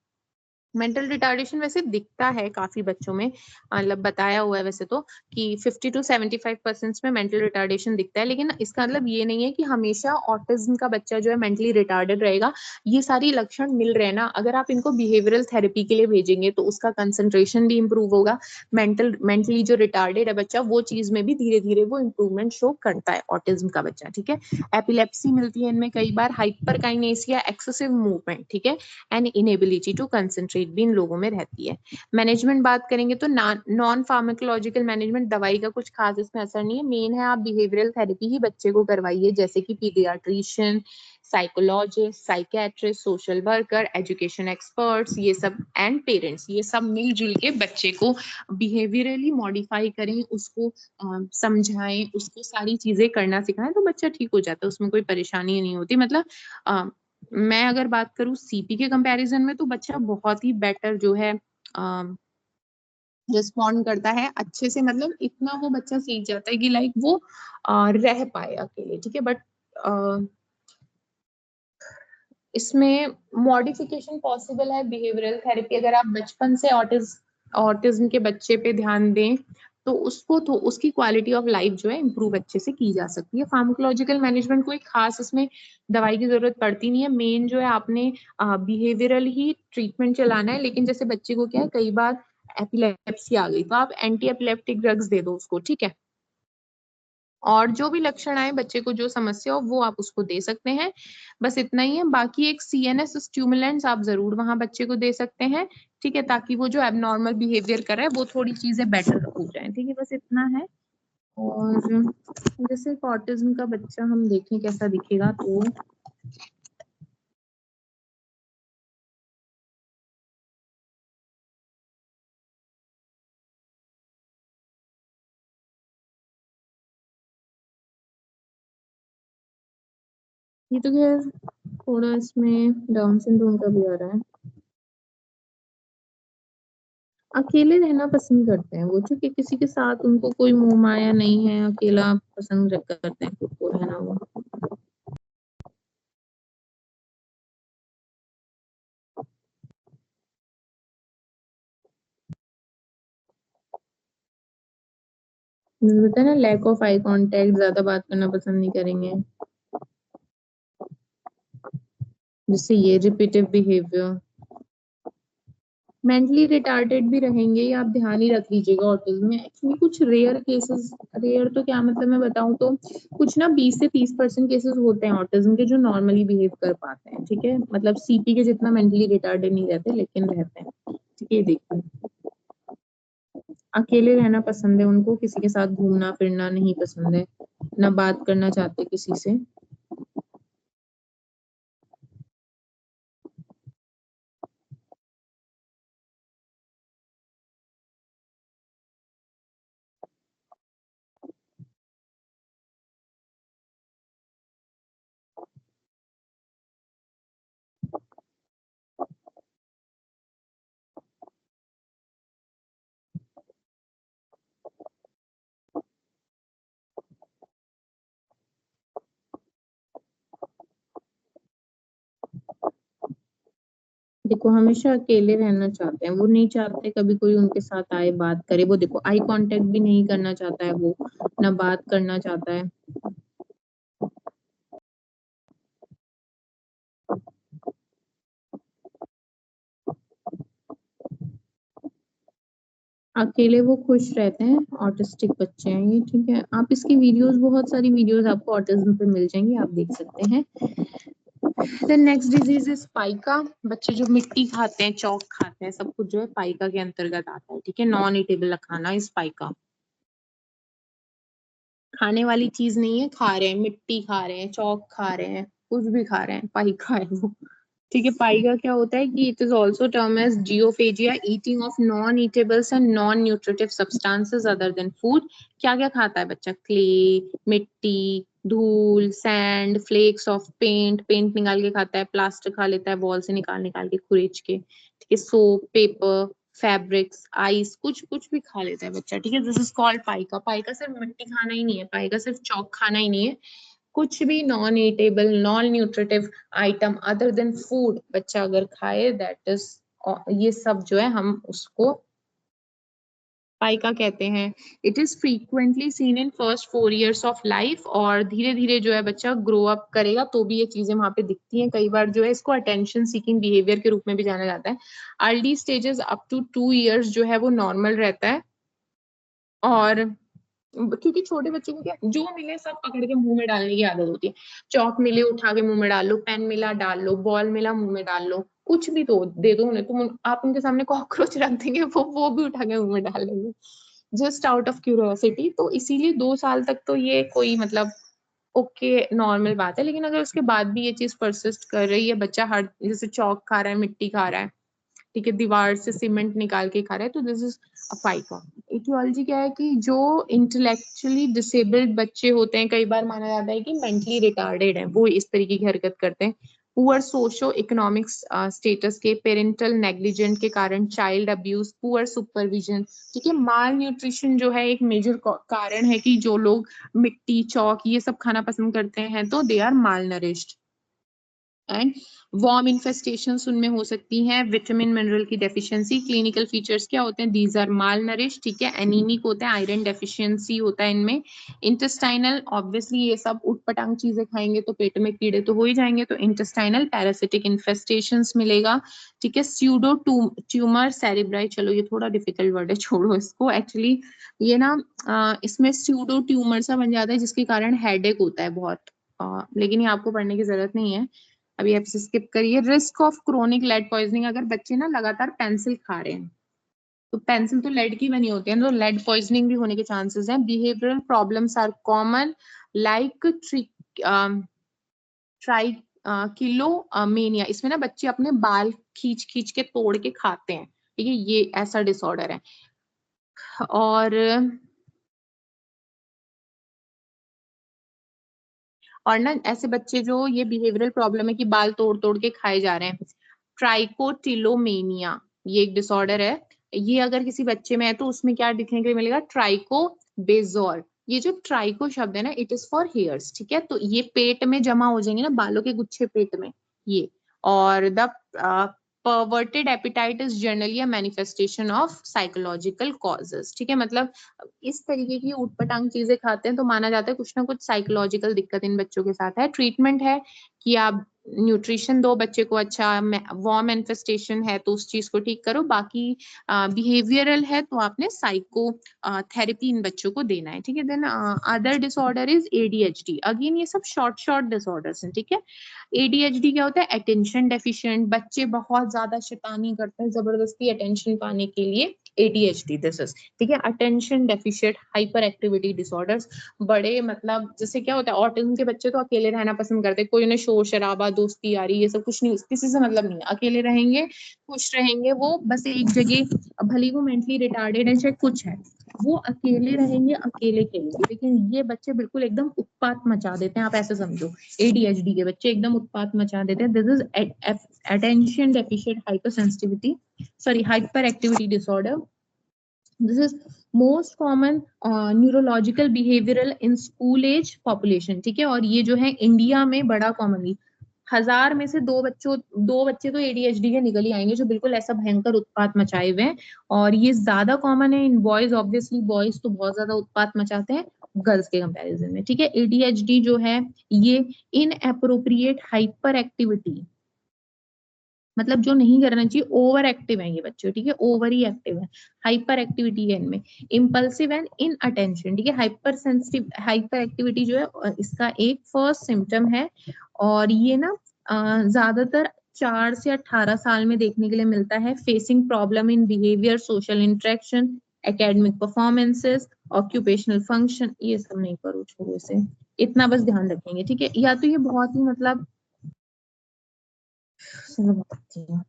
मेंटल रिटार्डेशन वैसे दिखता है काफी बच्चों में, मतलब बताया हुआ है वैसे तो कि 50 to 75% में मेंटल रिटार्डेशन दिखता है, लेकिन इसका मतलब ये नहीं है कि हमेशा ऑटिज्म का बच्चा जो है मेंटली रिटार्डेड रहेगा। ये सारी लक्षण मिल रहे हैं ना, अगर आप इनको बिहेवियरल थेरेपी के लिए भेजेंगे तो उसका कंसंट्रेशन भी इंप्रूव होगा, मेंटली जो रिटार्डेड है बच्चा वो चीज में भी धीरे धीरे वो इंप्रूवमेंट शो करता है ऑटिज्म का बच्चा, ठीक है। एपिलेप्सी मिलती है इनमें कई बार, हाइपरकाइनेसिया, एक्सेसिव मूवमेंट, ठीक है, एंड इनएबिलिटी टू कंसंट्रेट भी इन लोगों में रहती है। मैनेजमेंट बात करेंगे तो नॉन फार्माकोलॉजिकल मैनेजमेंट, दवाई का कुछ खास इसमें असर नहीं है, मेन है आप बिहेवियरल थेरेपी ही बच्चे को करवाइए, जैसे कि paediatrician, psychologist, psychiatrist, social worker, education experts, ये सब एंड पेरेंट्स, ये सब मिलजुल के बच्चे को बिहेवियरली मॉडिफाई करें, उसको समझाएं, उसको सारी चीजें करना सिखाएं, तो बच्चा ठीक हो जाता है, उसमें कोई परेशानी नहीं होती। मतलब मैं अगर बात करूँ सीपी के कंपैरिजन में, तो बच्चा बहुत ही बेटर जो है रिस्पॉन्ड करता है अच्छे से, मतलब इतना वो बच्चा सीख जाता है कि लाइक वो रह पाए अकेले, ठीक है। बट इसमें मॉडिफिकेशन पॉसिबल है बिहेवियरल थेरेपी, अगर आप बचपन से ऑटिज्म के बच्चे पे ध्यान दें तो उसको, तो उसकी क्वालिटी ऑफ लाइफ जो है इम्प्रूव अच्छे से की जा सकती है। फार्माकोलॉजिकल मैनेजमेंट कोई खास इसमें दवाई की जरूरत पड़ती नहीं है, मेन जो है आपने बिहेवियरल ही ट्रीटमेंट चलाना है। लेकिन जैसे बच्चे को क्या है, कई बार एपिलेप्सी आ गई तो आप एंटी एपिलेप्टिक ड्रग्स दे दो उसको, ठीक है, और जो भी लक्षण आए बच्चे को, जो समस्या हो वो आप उसको दे सकते हैं, बस इतना ही है। बाकी एक सीएनएस स्टिमुलेंट्स आप जरूर वहां बच्चे को दे सकते हैं, ठीक है, ताकि वो जो एबनॉर्मल बिहेवियर कर रहा है वो थोड़ी चीजें बेटर हो जाए, ठीक है, बस इतना है। और जैसे ऑटिज्म का बच्चा हम देखें कैसा दिखेगा, तो ये तो खैर थोड़ा इसमें डाउन सिंड्रोम का भी आ रहा है। अकेले रहना पसंद करते हैं वो, क्योंकि किसी के साथ उनको कोई मोह माया नहीं है, अकेला पसंद करते हैं खुद को रहना वो। होता है ना, लैक ऑफ आई कांटेक्ट, ज्यादा बात करना पसंद नहीं करेंगे, जिससे ये रिपीटिव बिहेवियर। मेंटली रिटार्डेड भी रहेंगे, ये आप ध्यान ही रख लीजिएगा ऑटिज्म में। एक्चुअली कुछ रेयर केसेस, रेयर तो क्या मतलब, मैं बताऊं तो कुछ ना 20 से 30% केसेस होते हैं ऑटिज्म के जो नॉर्मली बिहेव कर पाते हैं, ठीक है, मतलब सीपी के जितना मेंटली रिटार्डेड नहीं रहते, लेकिन रहते हैं, ठीक है। देखिए, अकेले रहना पसंद है उनको, किसी के साथ घूमना फिरना नहीं पसंद है, ना बात करना चाहते किसी से। देखो, हमेशा अकेले रहना चाहते हैं वो, नहीं चाहते कभी कोई उनके साथ आए बात करे। वो देखो, आई कांटेक्ट भी नहीं करना चाहता है वो, ना बात करना चाहता है। अकेले वो खुश रहते हैं, ऑटिस्टिक बच्चे हैं ये, ठीक है। आप इसकी वीडियोस, बहुत सारी वीडियोस आपको ऑटिज्म पे मिल जाएंगी, आप देख सकते हैं। Then next disease is pica. बच्चे जो मिट्टी खाते हैं, चौक खाते हैं, सब कुछ जो है पाइका के अंतर्गत आता है, ठीक है। नॉन ईटेबल खाना इस पाइका, खाने वाली चीज नहीं है, खा रहे हैं, मिट्टी खा रहे हैं, चौक खा रहे हैं, कुछ भी खा रहे हैं, पाइका है वो। ठीक है। पाई का क्या होता है कि it is also term as geophagia, eating of non edibles and non nutritive substances other than food. क्या क्या खाता है बच्चा? क्ले, मिट्टी, धूल, sand, flakes of paint, paint निकाल के खाता है, प्लास्टिक खा लेता है बॉल से निकाल निकाल के खुरेच के, ठीक है, सोप, पेपर, फैब्रिक्स, आइस, कुछ कुछ भी खा लेता है बच्चा, ठीक है। This is called pica. Pica सिर्फ मिट्टी खाना ही नहीं है, पाइका सिर्फ चौक खाना ही नहीं है, कुछ भी non eatable non nutritive item other than food बच्चा अगर खाए, दैट इज, ये सब जो है हम उसको पाइका कहते हैं। It is frequently seen in first 4 years of life, और धीरे धीरे जो है बच्चा ग्रो अप करेगा तो भी ये चीजें वहां पे दिखती हैं। कई बार जो है इसको अटेंशन सीकिंग बिहेवियर के रूप में भी जाना जाता है। Early stages up to 2 years जो है वो नॉर्मल रहता है, और क्योंकि छोटे बच्चों को क्या जो मिले सब पकड़ के मुंह में डालने की आदत होती है। चौक मिले उठा के मुंह में डाल लो, पेन मिला डाल लो, बॉल मिला मुंह में डाल लो, कुछ भी तो दे दो उन्हें, आप उनके सामने कॉकरोच रख देंगे वो भी उठा के मुंह में डाल लेंगे, जस्ट आउट ऑफ क्यूरियोसिटी। तो इसीलिए 2 साल तक तो ये कोई मतलब ओके नॉर्मल बात है। लेकिन अगर उसके बाद भी ये चीज परसिस्ट कर रही है, बच्चा हर जैसे चौक खा रहा है, मिट्टी खा रहा है, ठीक है, दीवार से सीमेंट निकाल के खा रहा है, तो दिस इज अ फाइका। इटियोलॉजी क्या है कि जो इंटेलेक्चुअली डिसेबल्ड बच्चे होते हैं, कई बार माना जाता है कि मेंटली रिटार्डेड है, वो इस तरीके की हरकत करते हैं। पुअर सोशो इकोनॉमिक्स स्टेटस के, पेरेंटल नेग्लिजेंट के कारण, चाइल्ड अब्यूज, पुअर सुपरविजन, ठीक है। माल न्यूट्रिशन जो है एक मेजर कारण है कि जो लोग मिट्टी चौक ये सब खाना पसंद करते हैं तो they are malnourished. And worm infestation उनमें हो सकती हैं, विटामिन मिनरल की डेफिशिएंसी। क्लिनिकल फीचर्स क्या होते हैं? दीज आर माल नरिश, ठीक है, एनीमिक होते हैं, आयरन डेफिशिएंसी होता है इनमें। इंटेस्टाइनल, ऑब्वियसली ये सब उटपटांग चीजें खाएंगे तो पेट में कीड़े तो हो ही जाएंगे, तो इंटेस्टाइनल पैरासिटिक इन्फेस्टेशंस मिलेगा, ठीक है। स्यूडो ट्यूमर सेरिब्राई, चलो ये थोड़ा डिफिकल्ट वर्ड है, छोड़ो इसको। एक्चुअली ये ना इसमें स्यूडो ट्यूमर सा बन जाता है जिसके कारण हेडेक होता है बहुत, लेकिन ये आपको पढ़ने की जरूरत नहीं है, अभी आप स्किप करिए। Risk of chronic lead poisoning, अगर बच्चे ना लगातार पेंसिल खा रहे हैं, तो पेंसिल तो लेड की बनी होती है, तो लेड पॉइजनिंग भी होने के चांसेस हैं। Behavioural problems are common like trichotillomania, इसमें ना बच्चे अपने बाल खींच खींच के तोड़ के खाते हैं, ठीक है, ये ऐसा डिसऑर्डर है। और ना ऐसे बच्चे जो ये बिहेवियरल प्रॉब्लम है कि बाल तोड़ तोड़ के खाए जा रहे हैं, ट्राइकोटिलोमेनिया, ये एक डिसऑर्डर है। ये अगर किसी बच्चे में है तो उसमें क्या देखने के लिए मिलेगा? ट्राइकोबेजोर। ये जो ट्राइको शब्द है ना, इट इज फॉर हेयर्स, ठीक है, तो ये पेट में जमा हो जाएंगे ना, बालों के गुच्छे पेट में, ये। और the perverted appetite is generally a manifestation of psychological causes, ठीक है, मतलब इस तरीके की उटपटांग चीजें खाते हैं तो माना जाता है कुछ ना कुछ साइकोलॉजिकल दिक्कत इन बच्चों के साथ है। ट्रीटमेंट है कि आप न्यूट्रिशन दो बच्चे को, अच्छा वॉर्म मैनिफेस्टेशन है तो उस चीज को ठीक करो, बाकी बिहेवियरल है तो आपने साइको थेरेपी इन बच्चों को देना है, ठीक है। Then other disorder is ADHD, again ये सब शॉर्ट शॉर्ट डिसऑर्डर्स हैं, ठीक है। एडीएचडी क्या होता है? अटेंशन डेफिशिएंट, बच्चे बहुत ज्यादा शैतानी करते हैं जबरदस्ती अटेंशन पाने के लिए, एडीएचडी दिस इज, ठीक है। Attention deficient hyper activity disorders, बड़े मतलब जैसे क्या होता है, ऑटिज्म के बच्चे तो अकेले रहना पसंद करते हैं, कोई उन्हें शोर शराबा दोस्ती यारी ये सब कुछ नहीं, किसी से मतलब नहीं है, अकेले रहेंगे खुश रहेंगे, वो बस एक जगह, भले वो मेंटली रिटार्डेड है चाहे कुछ है, वो अकेले रहेंगे, अकेले खेलेंगे। लेकिन ये बच्चे बिल्कुल एकदम उत्पात मचा देते हैं, आप ऐसे समझो, एडीएचडी के बच्चे एकदम उत्पात मचा देते हैं। This is attention deficient hyper sensitivity, sorry hyper activity disorder. This is most common neurological behavioral in school age population, ठीक है। और ये जो है इंडिया में बड़ा कॉमनली, 1000 में से दो बच्चे तो एडीएचडी के निकल ही आएंगे जो बिल्कुल ऐसा भयंकर उत्पात मचाए हुए हैं। और ये ज्यादा कॉमन है इन बॉयज, ऑब्वियसली बॉयज तो बहुत ज्यादा उत्पात मचाते हैं गर्ल्स के कंपैरिजन में, ठीक है। एडीएचडी जो है ये इनएप्रोप्रिएट हाइपर एक्टिविटी, मतलब जो नहीं करना चाहिए, ओवर एक्टिव है ये बच्चे, ठीक है, ओवर ही एक्टिव है, हाइपर एक्टिविटी है इनमें। इम्पल्सिव एंड इन अटेंशन, ठीक है, हाइपर सेंसिटिव हाइपर एक्टिविटी जो है इसका एक फर्स्ट सिम्टम है। और ये ना ज्यादातर 4 से 18 साल में देखने के लिए मिलता है। Facing problem in behaviour, social interaction, academic performances, occupational function, ये सब नहीं करो, छोड़ो इसे, इतना बस ध्यान रखेंगे, ठीक है। या तो ये बहुत ही मतलब चलो बताती हूँ।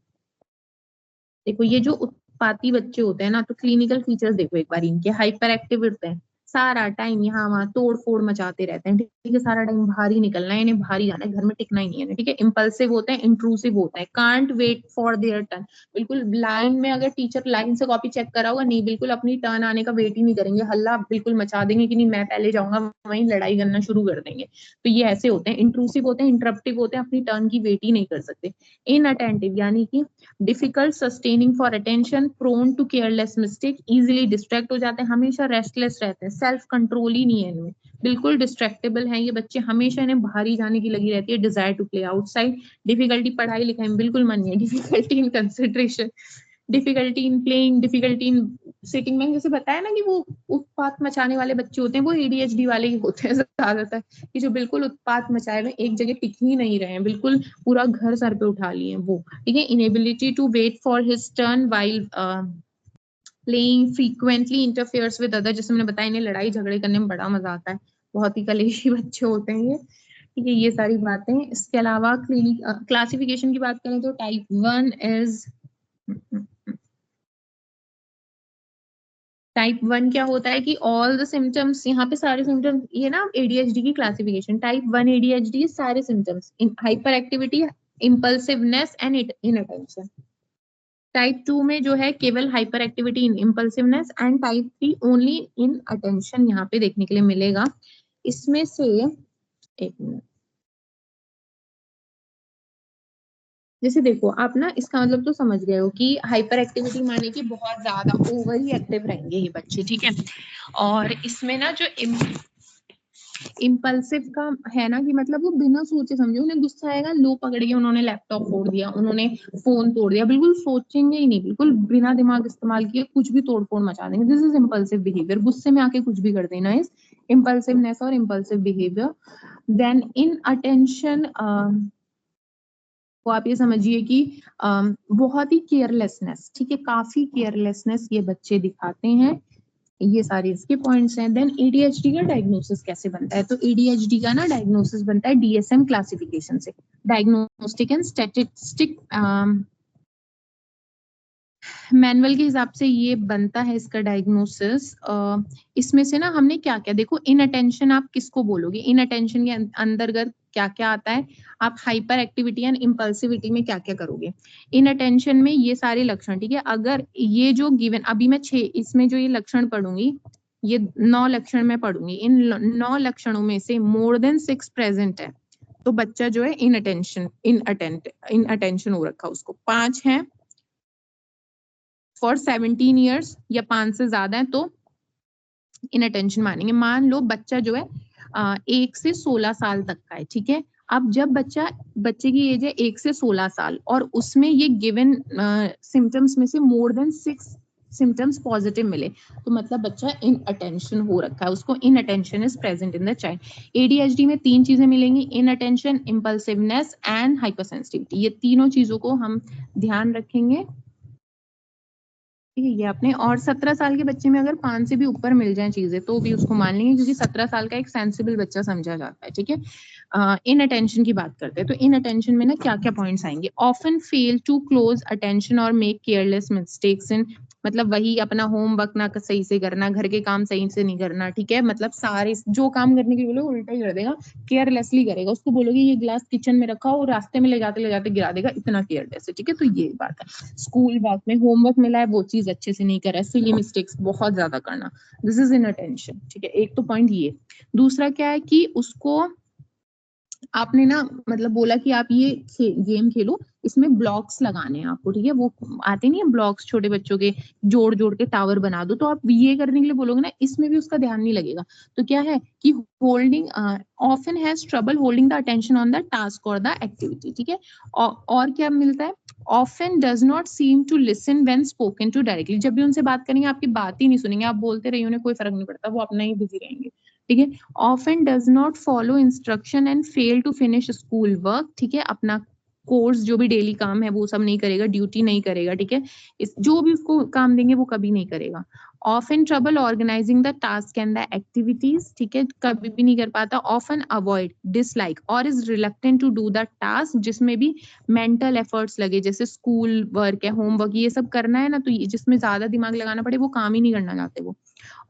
देखो ये जो उत्पाती बच्चे होते हैं ना, तो क्लिनिकल फीचर्स देखो एक बार इनके। हाइपर एक्टिव होते हैं, सारा टाइम यहाँ वहाँ तोड़ फोड़ मचाते रहते हैं, ठीक है, सारा टाइम भारी निकलना है इन्हें, भारी जाना है, घर में टिकना ही नहीं है, ठीक है। इम्पल्सिव होते हैं, इंट्रूसिव होते हैं, can't wait for their turn. बिल्कुल लाइन में अगर टीचर लाइन से कॉपी चेक करा होगा, नहीं, बिल्कुल अपनी टर्न आने का वेट ही नहीं करेंगे, हल्ला बिल्कुल मचा देंगे कि नहीं मैं पहले जाऊंगा, वहीं लड़ाई करना शुरू कर देंगे। तो ये ऐसे होते हैं। इंट्रूसिव होते हैं, इंटरप्टिव होते हैं, अपनी टर्न की वेट ही नहीं कर सकते। इनअटेंटिव यानी कि difficult sustaining for attention, prone to careless mistake, easily distract हो जाते हैं, हमेशा रेस्टलेस रहते हैं, सेल्फ कंट्रोल ही नहीं है इनमें, बिल्कुल डिस्ट्रैक्टेबल हैं ये बच्चे, हमेशा इन्हें बाहरी जाने की लगी रहती है, desire to play outside, difficulty पढ़ाई लिखाई में बिल्कुल मन नहीं है, difficulty in concentration, difficulty in playing, difficulty in sitting. मैंने जैसे बताया ना कि वो उत्पात मचाने वाले बच्चे होते हैं, वो एडीएचडी वाले ही होते हैं ज्यादातर, कि जो बिल्कुल उत्पात मचाए हुए एक जगह टिक ही नहीं रहे हैं, बिल्कुल पूरा घर सर पे उठा लिए वो, ठीक है। Inability to wait for his turn while playing, frequently interferes with other, जैसे मैंने बताया इन्हें लड़ाई झगड़े करने में बड़ा मजा आता है, बहुत ही कलेशी बच्चे होते हैं ये, ठीक है। ये सारी बातें। इसके अलावा क्लासिफिकेशन की बात करें तो टाइप 1 इज, टाइप 1 क्या होता है कि ऑल द सिम्टम्स, यहाँ पे सारे सिम्टम्स, ये ना एडीएचडी की क्लासिफिकेशन, टाइप 1 एडीएचडी सारे symptoms, hyperactivity, impulsiveness and inattention. Type 2 में जो है केवल hyperactivity in impulsiveness, and type 3 only inattention यहाँ पे देखने के लिए मिलेगा। इसमें से एक मिनट, जैसे देखो आप ना इसका मतलब तो समझ गए हो कि हाइपर एक्टिविटी माने कि बहुत ज्यादा ओवर ही एक्टिव रहेंगे ये बच्चे, ठीक है। और इसमें ना जो इम्पल्सिव का है ना कि मतलब वो बिना सोचे समझे, उन्हें गुस्सा आएगा, लो पकड़ के उन्होंने लैपटॉप फोड़ दिया, उन्होंने फोन तोड़ दिया, बिल्कुल सोचेंगे ही नहीं, बिल्कुल बिना दिमाग इस्तेमाल किए कुछ भी तोड़ फोड़ मचा देंगे। दिस इज इम्पल्सिव बिहेवियर, गुस्से में आके कुछ भी कर देना इज इम्पल्सिवनेस और impulsive behaviour. Then in attention, तो आप ये समझिए कि बहुत ही केयरलेसनेस, ठीक है, काफी केयरलेसनेस ये बच्चे दिखाते हैं। ये सारे इसके पॉइंट्स हैं। देन एडीएचडी का डायग्नोसिस कैसे बनता है, तो एडीएचडी का ना डायग्नोसिस बनता है डीएसएम क्लासिफिकेशन से, डायग्नोस्टिक एंड स्टैटिस्टिक मैनुअल के हिसाब से ये बनता है इसका डायग्नोसिस। इसमें से ना हमने क्या क्या, देखो इन अटेंशन आप किसको बोलोगे, इन अटेंशन के अंतर्गत क्या क्या आता है, आप हाइपर एक्टिविटी एंड इम्पल्सिविटी में क्या क्या करोगे। इन अटेंशन में ये सारे लक्षण, ठीक है, अगर ये जो गिवन, अभी मैं 6 इसमें जो ये लक्षण पढ़ूंगी, ये 9 लक्षण मैं पढ़ूंगी, इन 9 लक्षणों में से मोर देन 6 प्रेजेंट है तो बच्चा जो है इन अटेंशन हो रखा, उसको 5 है फॉर 17 ईयर्स या 5 से ज्यादा है तो इन अटेंशन मानेंगे। मान लो बच्चा जो है 1 से 16 साल तक का है, ठीक है। अब जब बच्चे की एज है 1 से 16 साल और उसमें ये गिवन सिम्टम्स में से मोर देन 6 सिम्टम्स पॉजिटिव मिले, तो मतलब बच्चा इन अटेंशन हो रखा है, उसको inattention is present in the child. ADHD में 3 चीजें मिलेंगी, inattention, impulsiveness and hypersensitivity, ये तीनों चीजों को हम ध्यान रखेंगे, ठीक है। ये आपने, और 17 साल के बच्चे में अगर 5 से भी ऊपर मिल जाए चीजें तो भी उसको मान लेंगे, क्योंकि 17 साल का एक सेंसिबल बच्चा समझा जाता है, ठीक है। इन अटेंशन की बात करते हैं, तो इन अटेंशन में ना क्या क्या पॉइंट्स आएंगे, often fail to close attention और मेक केयरलेस मिस्टेक्स इन, मतलब वही अपना होमवर्क ना सही से करना, घर के काम सही से नहीं करना, ठीक है, मतलब सारे जो काम करने के लिए बोलो उल्टा ही कर देगा, केयरलेसली करेगा, उसको बोलोगे ये ग्लास किचन में रखा और रास्ते में ले जाते गिरा देगा, इतना केयरलेस है, ठीक है। तो ये बात है। स्कूल वर्क में होमवर्क मिला है वो चीज अच्छे से नहीं कर रहा है, सिली मिस्टेक्स बहुत ज्यादा करना, दिस इज इन अटेंशन, ठीक है। एक तो पॉइंट ये। दूसरा क्या है कि उसको आपने ना मतलब बोला कि आप ये गेम खेलो, इसमें ब्लॉक्स लगाने हैं आपको, ठीक है, वो आते नहीं है ब्लॉक्स छोटे बच्चों के, जोड़ जोड़ के टावर बना दो, तो आप ये करने के लिए बोलोगे ना, इसमें भी उसका ध्यान नहीं लगेगा। तो क्या है कि holding often has trouble holding the attention on the task और द एक्टिविटी, ठीक है। और क्या मिलता है, often does not seem to listen when spoken to directly, जब भी उनसे बात करेंगे आपकी बात ही नहीं सुनेंगे, आप बोलते रहिए उन्हें कोई फर्क नहीं पड़ता, वो अपना ही बिजी रहेंगे, ठीक है। Often does not follow instruction and fail to finish school work, ठीक है, अपना कोर्स जो भी डेली काम है वो सब नहीं करेगा, ड्यूटी नहीं करेगा, ठीक है, इस जो भी उसको काम देंगे वो कभी नहीं करेगा। Often trouble organising the task and the activities, ठीक है, कभी भी नहीं कर पाता। ऑफन अवॉइड, डिसलाइक और is reluctant to do the task, जिसमें भी मेंटल एफर्ट्स लगे, जैसे स्कूल वर्क है, होमवर्क, ये सब करना है ना, तो जिसमें ज्यादा दिमाग लगाना पड़े वो काम ही नहीं करना चाहते वो।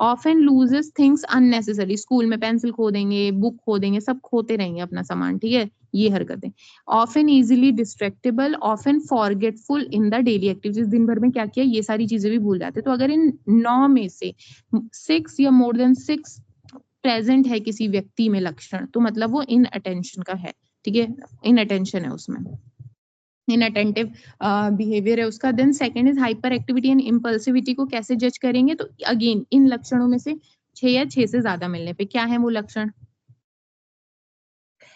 Often loses things unnecessary, school में पेंसिल खो देंगे, बुक खो देंगे, सब खोते रहेंगे अपना सामान, ठीक है, ये हरकतें। Often easily distractible, often forgetful in the daily activities, दिन भर में क्या किया ये सारी चीजें भी भूल जाते। तो अगर इन 9 में से 6 या मोर देन 6 प्रेजेंट है किसी व्यक्ति में लक्षण, तो मतलब वो इन अटेंशन का है, ठीक है, इन अटेंशन है उसमें, इनअटेंटिव बिहेवियर है उसका। Then second is hyperactivity and impulsivity, को कैसे जज करेंगे, तो अगेन इन लक्षणों में से 6 या 6 से ज्यादा मिलने पे क्या है वो लक्षण।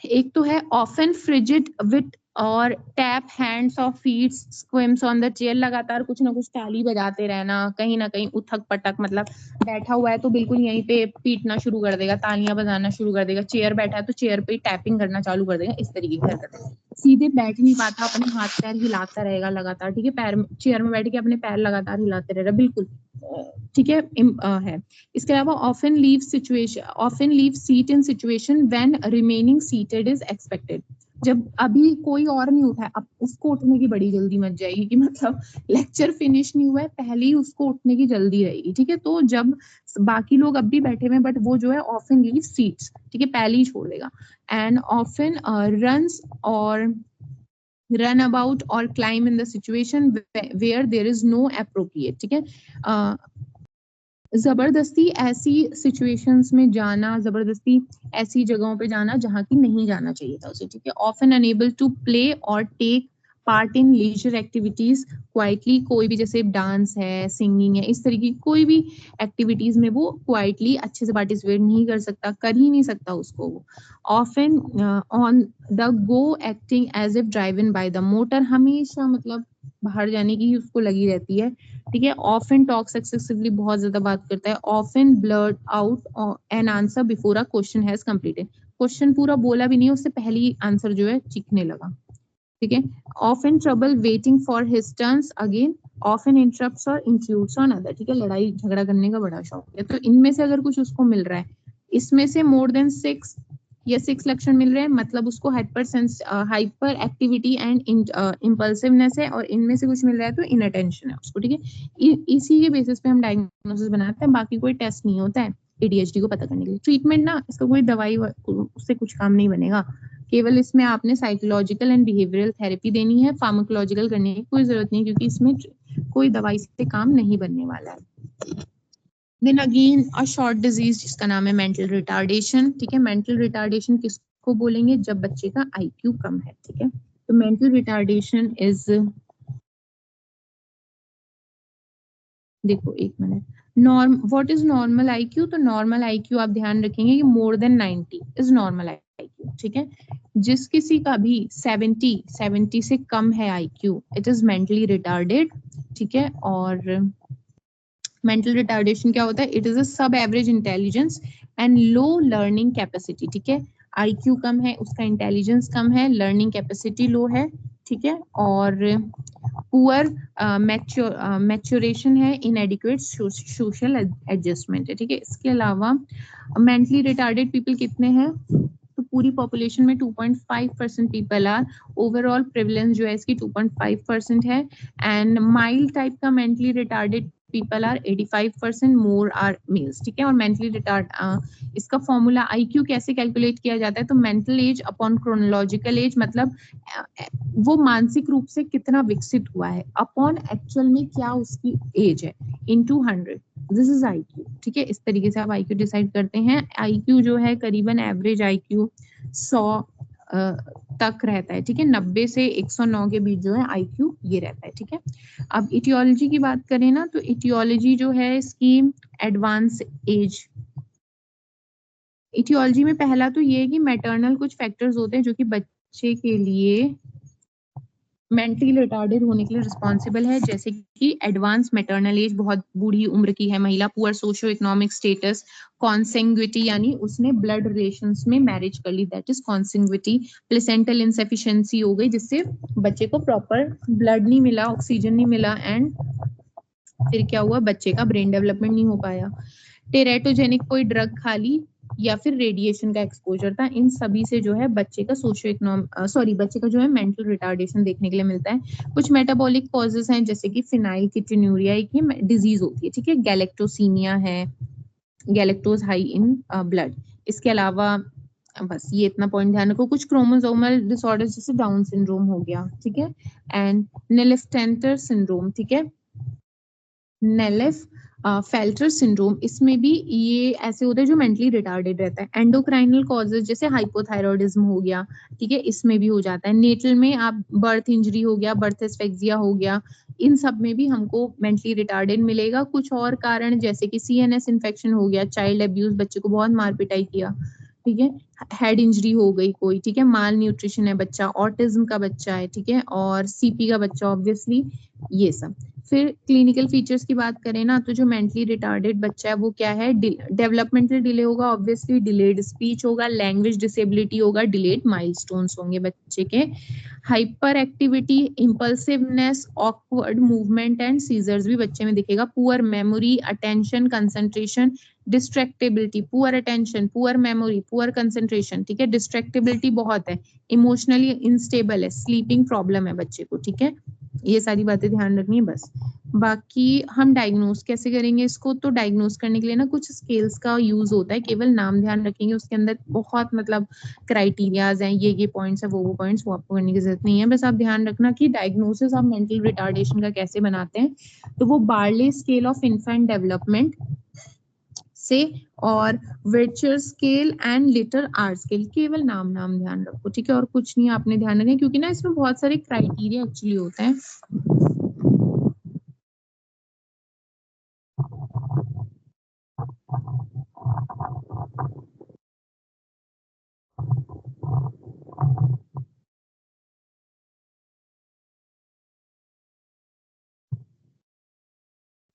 एक तो है ऑफन फ्रिजिड विथ और टैप हैंड्स और फीट स्क्विम्स ऑन द चेयर, लगातार कुछ ना कुछ ताली बजाते रहना, कहीं ना कहीं उथक पटक, मतलब बैठा हुआ है तो बिल्कुल यहीं पे पीटना शुरू कर देगा, तालियां बजाना शुरू कर देगा, चेयर बैठा है तो चेयर पे टैपिंग करना चालू कर देगा, इस तरीके की हरकतें। सीधे बैठ नहीं पाता, अपने हाथ पैर हिलाता रहेगा लगातार, ठीक है, पैर चेयर में बैठ के अपने पैर लगातार हिलाते रहेगा, बिल्कुल, ठीक है, है। इसके अलावा often leave seat in situation when remaining seated is expected, जब अभी कोई और नहीं उठा है, अब उसको उठने की बड़ी जल्दी मच जाएगी, कि मतलब लेक्चर फिनिश नहीं हुआ है, पहले ही उसको उठने की जल्दी रहेगी, ठीक है। तो जब बाकी लोग अब भी बैठे हुए हैं बट वो जो है ऑफन लीव सीट्स, ठीक है, पहले ही छोड़ देगा। एंड ऑफन रन्स और run about or climb in the situation where there is no appropriate, ठीक है। जबरदस्ती ऐसी सिचुएशंस में जाना, जबरदस्ती ऐसी जगहों पे जाना जहां की नहीं जाना चाहिए था उसे, ठीक है। ऑफन अनेबल टू प्ले और take part in leisure activities quietly, कोई भी जैसे डांस है, सिंगिंग है, इस तरीके की कोई भी एक्टिविटीज में वो क्वाइटली अच्छे से पार्टिसिपेट नहीं कर सकता, कर ही नहीं सकता उसको वो। Often on the go acting as if driven by the motor, हमेशा मतलब बाहर जाने की उसको लगी रहती है, ठीक है। ऑफन टॉक्स एक्सेसिवली, बहुत ज्यादा बात करता है। Often blurt out an answer before a question has completed, question पूरा बोला भी नहीं उससे पहले ही आंसर जो है चीखने लगा, ठीक है। Often trouble waiting for his turns, again often interrupts और इंट्रूड्स ऑन अदर, ठीक है, लड़ाई झगड़ा करने का बड़ा शौक है। तो इनमें से अगर कुछ उसको मिल रहा है, इसमें से मोर देन 6 या 6 लक्षण मिल रहे हैं, मतलब उसको हाइपर एक्टिविटी एंड इम्पल्सिवनेस है, और इनमें से कुछ मिल रहा है तो इनअटेंशन है उसको, ठीक है। इसी के बेसिस पे हम डायग्नोसिस बनाते हैं, बाकी कोई टेस्ट नहीं होता है एडीएचडी को पता करने के लिए। ट्रीटमेंट ना, इसका कोई दवाई उससे कुछ काम नहीं बनेगा, केवल इसमें आपने साइकोलॉजिकल एंड बिहेवियरल थेरेपी देनी है, फार्माकोलॉजिकल करने की कोई जरूरत नहीं, क्योंकि इसमें कोई दवाई से काम नहीं बनने वाला है। Then again a short disease जिसका नाम है मेंटल रिटार्डेशन, ठीक है। मेंटल रिटार्डेशन किसको बोलेंगे, जब बच्चे का आईक्यू कम है, ठीक है। तो मेंटल रिटार्डेशन इज, देखो एक minute, what is normal IQ, तो नॉर्मल आईक्यू आप ध्यान रखेंगे कि more than 90 is normal IQ, ठीक है। जिस किसी का भी 70 से कम है IQ, it is mentally retarded, ठीक है। और मेंटल रिटार्डेशन क्या होता है, इट इज अ सब average intelligence and low learning capacity, ठीक है। आईक्यू कम है, उसका इंटेलिजेंस कम है, लर्निंग कैपेसिटी लो है, ठीक है। और पुअर मैच्योरेशन है, इनएडिक्वेट सोशल एडजस्टमेंट है, ठीक है। इसके अलावा मेंटली रिटार्डेड पीपल कितने हैं, तो पूरी पॉपुलेशन में 2.5% पीपल आर, ओवरऑल प्रिवलेंस जो है इसकी 2.5% है। एंड माइल्ड टाइप का mentally retarded people are 85%, more are males, ठीक है। और मेंटली रिटार्ड, इसका फॉर्मूला आईक्यू कैसे कैलकुलेट किया जाता है, तो mental age upon chronological age, मतलब वो मानसिक रूप से कितना विकसित हुआ है अपॉन एक्चुअल में क्या उसकी एज है, इनटू 100, दिस इज आईक्यू, ठीक है। इस तरीके से आप आईक्यू डिसाइड करते हैं। आईक्यू जो है करीबन एवरेज आईक्यू 100 तक रहता है, ठीक है। 90 से 109 के बीच जो है आईक्यू ये रहता है, ठीक है। अब इटियोलॉजी की बात करें ना, तो इटियोलॉजी जो है इसकी एडवांस एज, इटियोलॉजी में पहला तो ये है कि मैटरनल कुछ फैक्टर्स होते हैं जो कि बच्चे के लिए मेंटली रिटार्डेड होने के लिए रिस्पॉन्सिबल है, जैसे कि एडवांस मैटरनल एज, बहुत बूढ़ी उम्र की है महिला, पुअर सोशियो इकोनॉमिक स्टेटस, कॉन्सेंग्विटी यानी उसने ब्लड रिलेशंस में मैरिज कर ली, दैट इज कॉन्सेंग्विटी, प्लेसेंटल इनसफिशिएंसी हो गई जिससे बच्चे को प्रॉपर ब्लड नहीं मिला, ऑक्सीजन नहीं मिला, एंड फिर क्या हुआ, बच्चे का ब्रेन डेवलपमेंट नहीं हो पाया। टेरेटोजेनिक कोई ड्रग खा ली या फिर रेडिएशन का एक्सपोजर था, इन सभी से जो है बच्चे का सोशियो इकोनॉमिक बच्चे का जो है मेंटल रिटार्डेशन देखने के लिए मिलता है। कुछ मेटाबॉलिक कॉजेज हैं जैसे कि फिनाइलकीटोन्यूरिया एक ये डिजीज होती है, ठीक है, गैलेक्टोसीमिया है, गैलेक्टोज हाई इन ब्लड। इसके अलावा बस ये इतना पॉइंट ध्यान रखो, कुछ क्रोमोसोमल डिसऑर्डर जैसे डाउन सिंड्रोम हो गया, ठीक है, एंड नेलिफ्टेंटर सिंड्रोम, ठीक है, नेलेफ फेल्टर सिंड्रोम, इसमें भी ये ऐसे होता है जो मेंटली रिटार्डेड रहता है। एंडोक्राइनल कॉजेज जैसे हाइपोथायरॉयडिज्म हो गया, ठीक है, इसमें भी हो जाता है। नेटल में आप बर्थ इंजरी हो गया, बर्थ एस्फेक्सिया हो गया, इन सब में भी हमको मेंटली रिटार्डेड मिलेगा। कुछ और कारण जैसे कि सीएनएस इन्फेक्शन हो गया, चाइल्ड अब्यूज, बच्चे को बहुत मार पिटाई किया, ठीक है, हेड इंजरी हो गई कोई, ठीक है, माल न्यूट्रिशन है बच्चा, ऑटिज्म का बच्चा है, ठीक है, और सीपी का बच्चा ऑब्वियसली, ये सब। फिर क्लिनिकल फीचर्स की बात करें ना, तो जो मेंटली रिटार्डेड बच्चा है वो क्या है, डेवलपमेंटल डिले होगा, ऑब्वियसली डिलेड स्पीच होगा, लैंग्वेज डिसेबिलिटी होगा, डिलेड माइलस्टोन्स होंगे बच्चे के, hyperactivity, impulsiveness, awkward movement and seizures भी बच्चे में दिखेगा, poor memory, attention, concentration, distractibility, poor attention, poor memory, poor concentration, ठीक है, डिस्ट्रैक्टेबिलिटी बहुत है, इमोशनली इंस्टेबल है, स्लीपिंग प्रॉब्लम है बच्चे को, ठीक है, ये सारी बातें ध्यान रखनी है बस। बाकी हम डायग्नोस कैसे करेंगे इसको, तो डायग्नोस करने के लिए ना कुछ स्केल्स का यूज होता है, केवल नाम ध्यान रखेंगे, उसके अंदर बहुत मतलब क्राइटेरियाज हैं, ये पॉइंट्स है, वो पॉइंट्स, वो आपको करने की जरूरत नहीं है, बस आप ध्यान रखना कि डायग्नोसिस आप मेंटल रिटार्डेशन का कैसे बनाते हैं, तो वो Bayley scale of infant development से और Wechsler scale and Leiter R scale, केवल नाम नाम ध्यान रखो, ठीक है, और कुछ नहीं आपने ध्यान रखना, क्योंकि ना इसमें बहुत सारे क्राइटेरिया एक्चुअली होते हैं।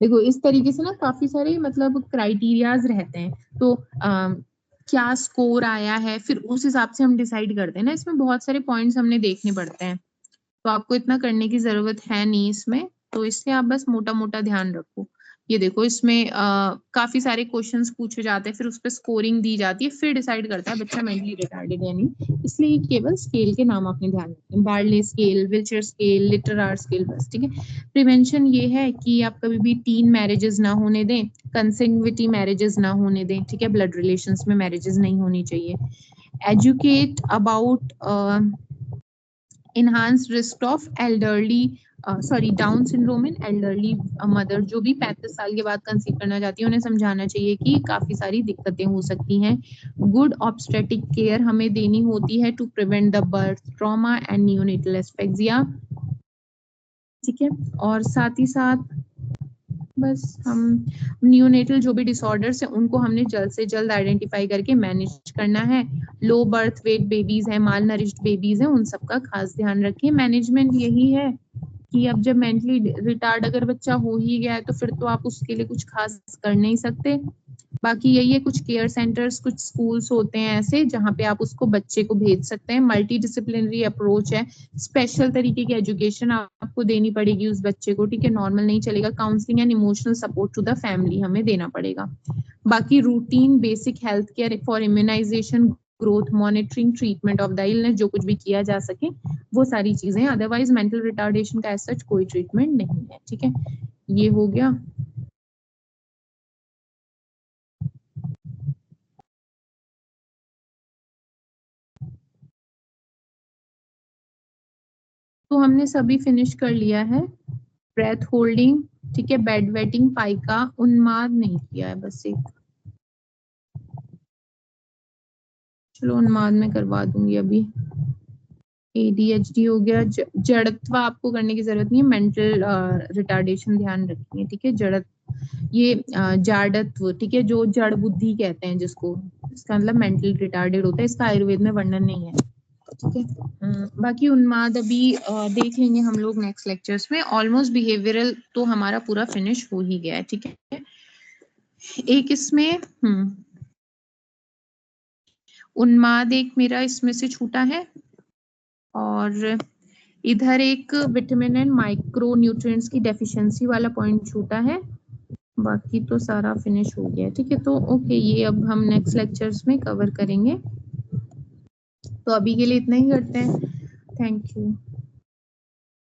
देखो इस तरीके से ना काफी सारे मतलब क्राइटेरियाज रहते हैं, तो क्या स्कोर आया है, फिर उस हिसाब से हम डिसाइड करते हैं ना, इसमें बहुत सारे पॉइंट्स हमने देखने पड़ते हैं, तो आपको इतना करने की जरूरत है नहीं इसमें, तो इससे आप बस मोटा मोटा ध्यान रखो। ये देखो इसमें काफी सारे क्वेश्चंस पूछे जाते हैं, फिर उस पर स्कोरिंग दी जाती है, फिर डिसाइड करता है बच्चा मेंटली रिटार्डेड या नहीं, इसलिए केवल स्केल के नाम आपने ध्यान रखने, Bayley scale, Wechsler scale, Leiter R scale, बस, ठीक है। प्रिवेंशन ये है कि आप कभी भी टीन मैरिजेस ना होने दें, कंसेंग्विटी मैरिजेस ना होने दें, ठीक है, ब्लड रिलेशंस में मैरिजेस नहीं होनी चाहिए। Educate about enhanced risk of elderly down syndrome in elderly mother, जो भी 35 साल के बाद कंसीव करना चाहती है उन्हें समझाना चाहिए कि काफी सारी दिक्कतें हो सकती हैं। गुड ऑब्स्टेटिक केयर हमें देनी होती है to prevent the birth trauma and neonatal asphyxia, ठीक है, और साथ ही साथ बस हम नियोनेटल जो भी डिसऑर्डर्स हैं उनको हमने जल्द से जल्द आइडेंटिफाई करके मैनेज करना है। लो बर्थ वेट बेबीज हैं, माल नरिश्ड बेबीज हैं, उन सबका खास ध्यान रखिए। मैनेजमेंट यही है कि अब जब मेंटली रिटार्ड अगर बच्चा हो ही गया है तो फिर तो आप उसके लिए कुछ खास कर नहीं सकते, बाकी यही है, कुछ केयर सेंटर्स, कुछ स्कूल्स होते हैं ऐसे जहाँ पे आप उसको बच्चे को भेज सकते हैं। मल्टी डिसिप्लिनरी अप्रोच है, स्पेशल तरीके की एजुकेशन आपको देनी पड़ेगी उस बच्चे को, ठीक है, नॉर्मल नहीं चलेगा। Counselling and emotional support to the family हमें देना पड़ेगा। बाकी routine basic health care for immunisation, growth monitoring, treatment of the illness, जो कुछ भी किया जा सके वो सारी चीजें, अदरवाइज मेंटल रिटार्डेशन का ऐसा कोई ट्रीटमेंट नहीं है, ठीक है। ये हो गया। तो हमने सभी फिनिश कर लिया है, ब्रेथ होल्डिंग, ठीक है, बेड वेटिंग, पाइका, उन्माद नहीं किया है, बस एक, चलो उन्माद में करवा दूंगी अभी। ADHD हो गया, जड़त्व आपको करने की जरूरत नहीं है, मेंटल रिटार्डेशन ध्यान रखिए, ठीक है, ये जाड़त्व, ठीक है, जो जड़ बुद्धि कहते हैं जिसको, इसका मतलब मेंटल रिटार्डेड होता है, इसका आयुर्वेद में वर्णन नहीं है, ठीक है। बाकी उन्माद अभी देख लेंगे हम लोग नेक्स्ट लेक्चर्स में। ऑलमोस्ट बिहेवियरल तो हमारा पूरा फिनिश हो ही गया है, ठीक है। एक इसमें उन्माद एक मेरा इसमें से छूटा है, और इधर एक विटामिन एंड माइक्रो न्यूट्रिएंट्स की डेफिशिएंसी वाला पॉइंट छूटा है, बाकी तो सारा फिनिश हो गया है। ठीक है, तो ओके, ये अब हम नेक्स्ट लेक्चर्स में कवर करेंगे। तो अभी के लिए इतना ही करते हैं। Thank you.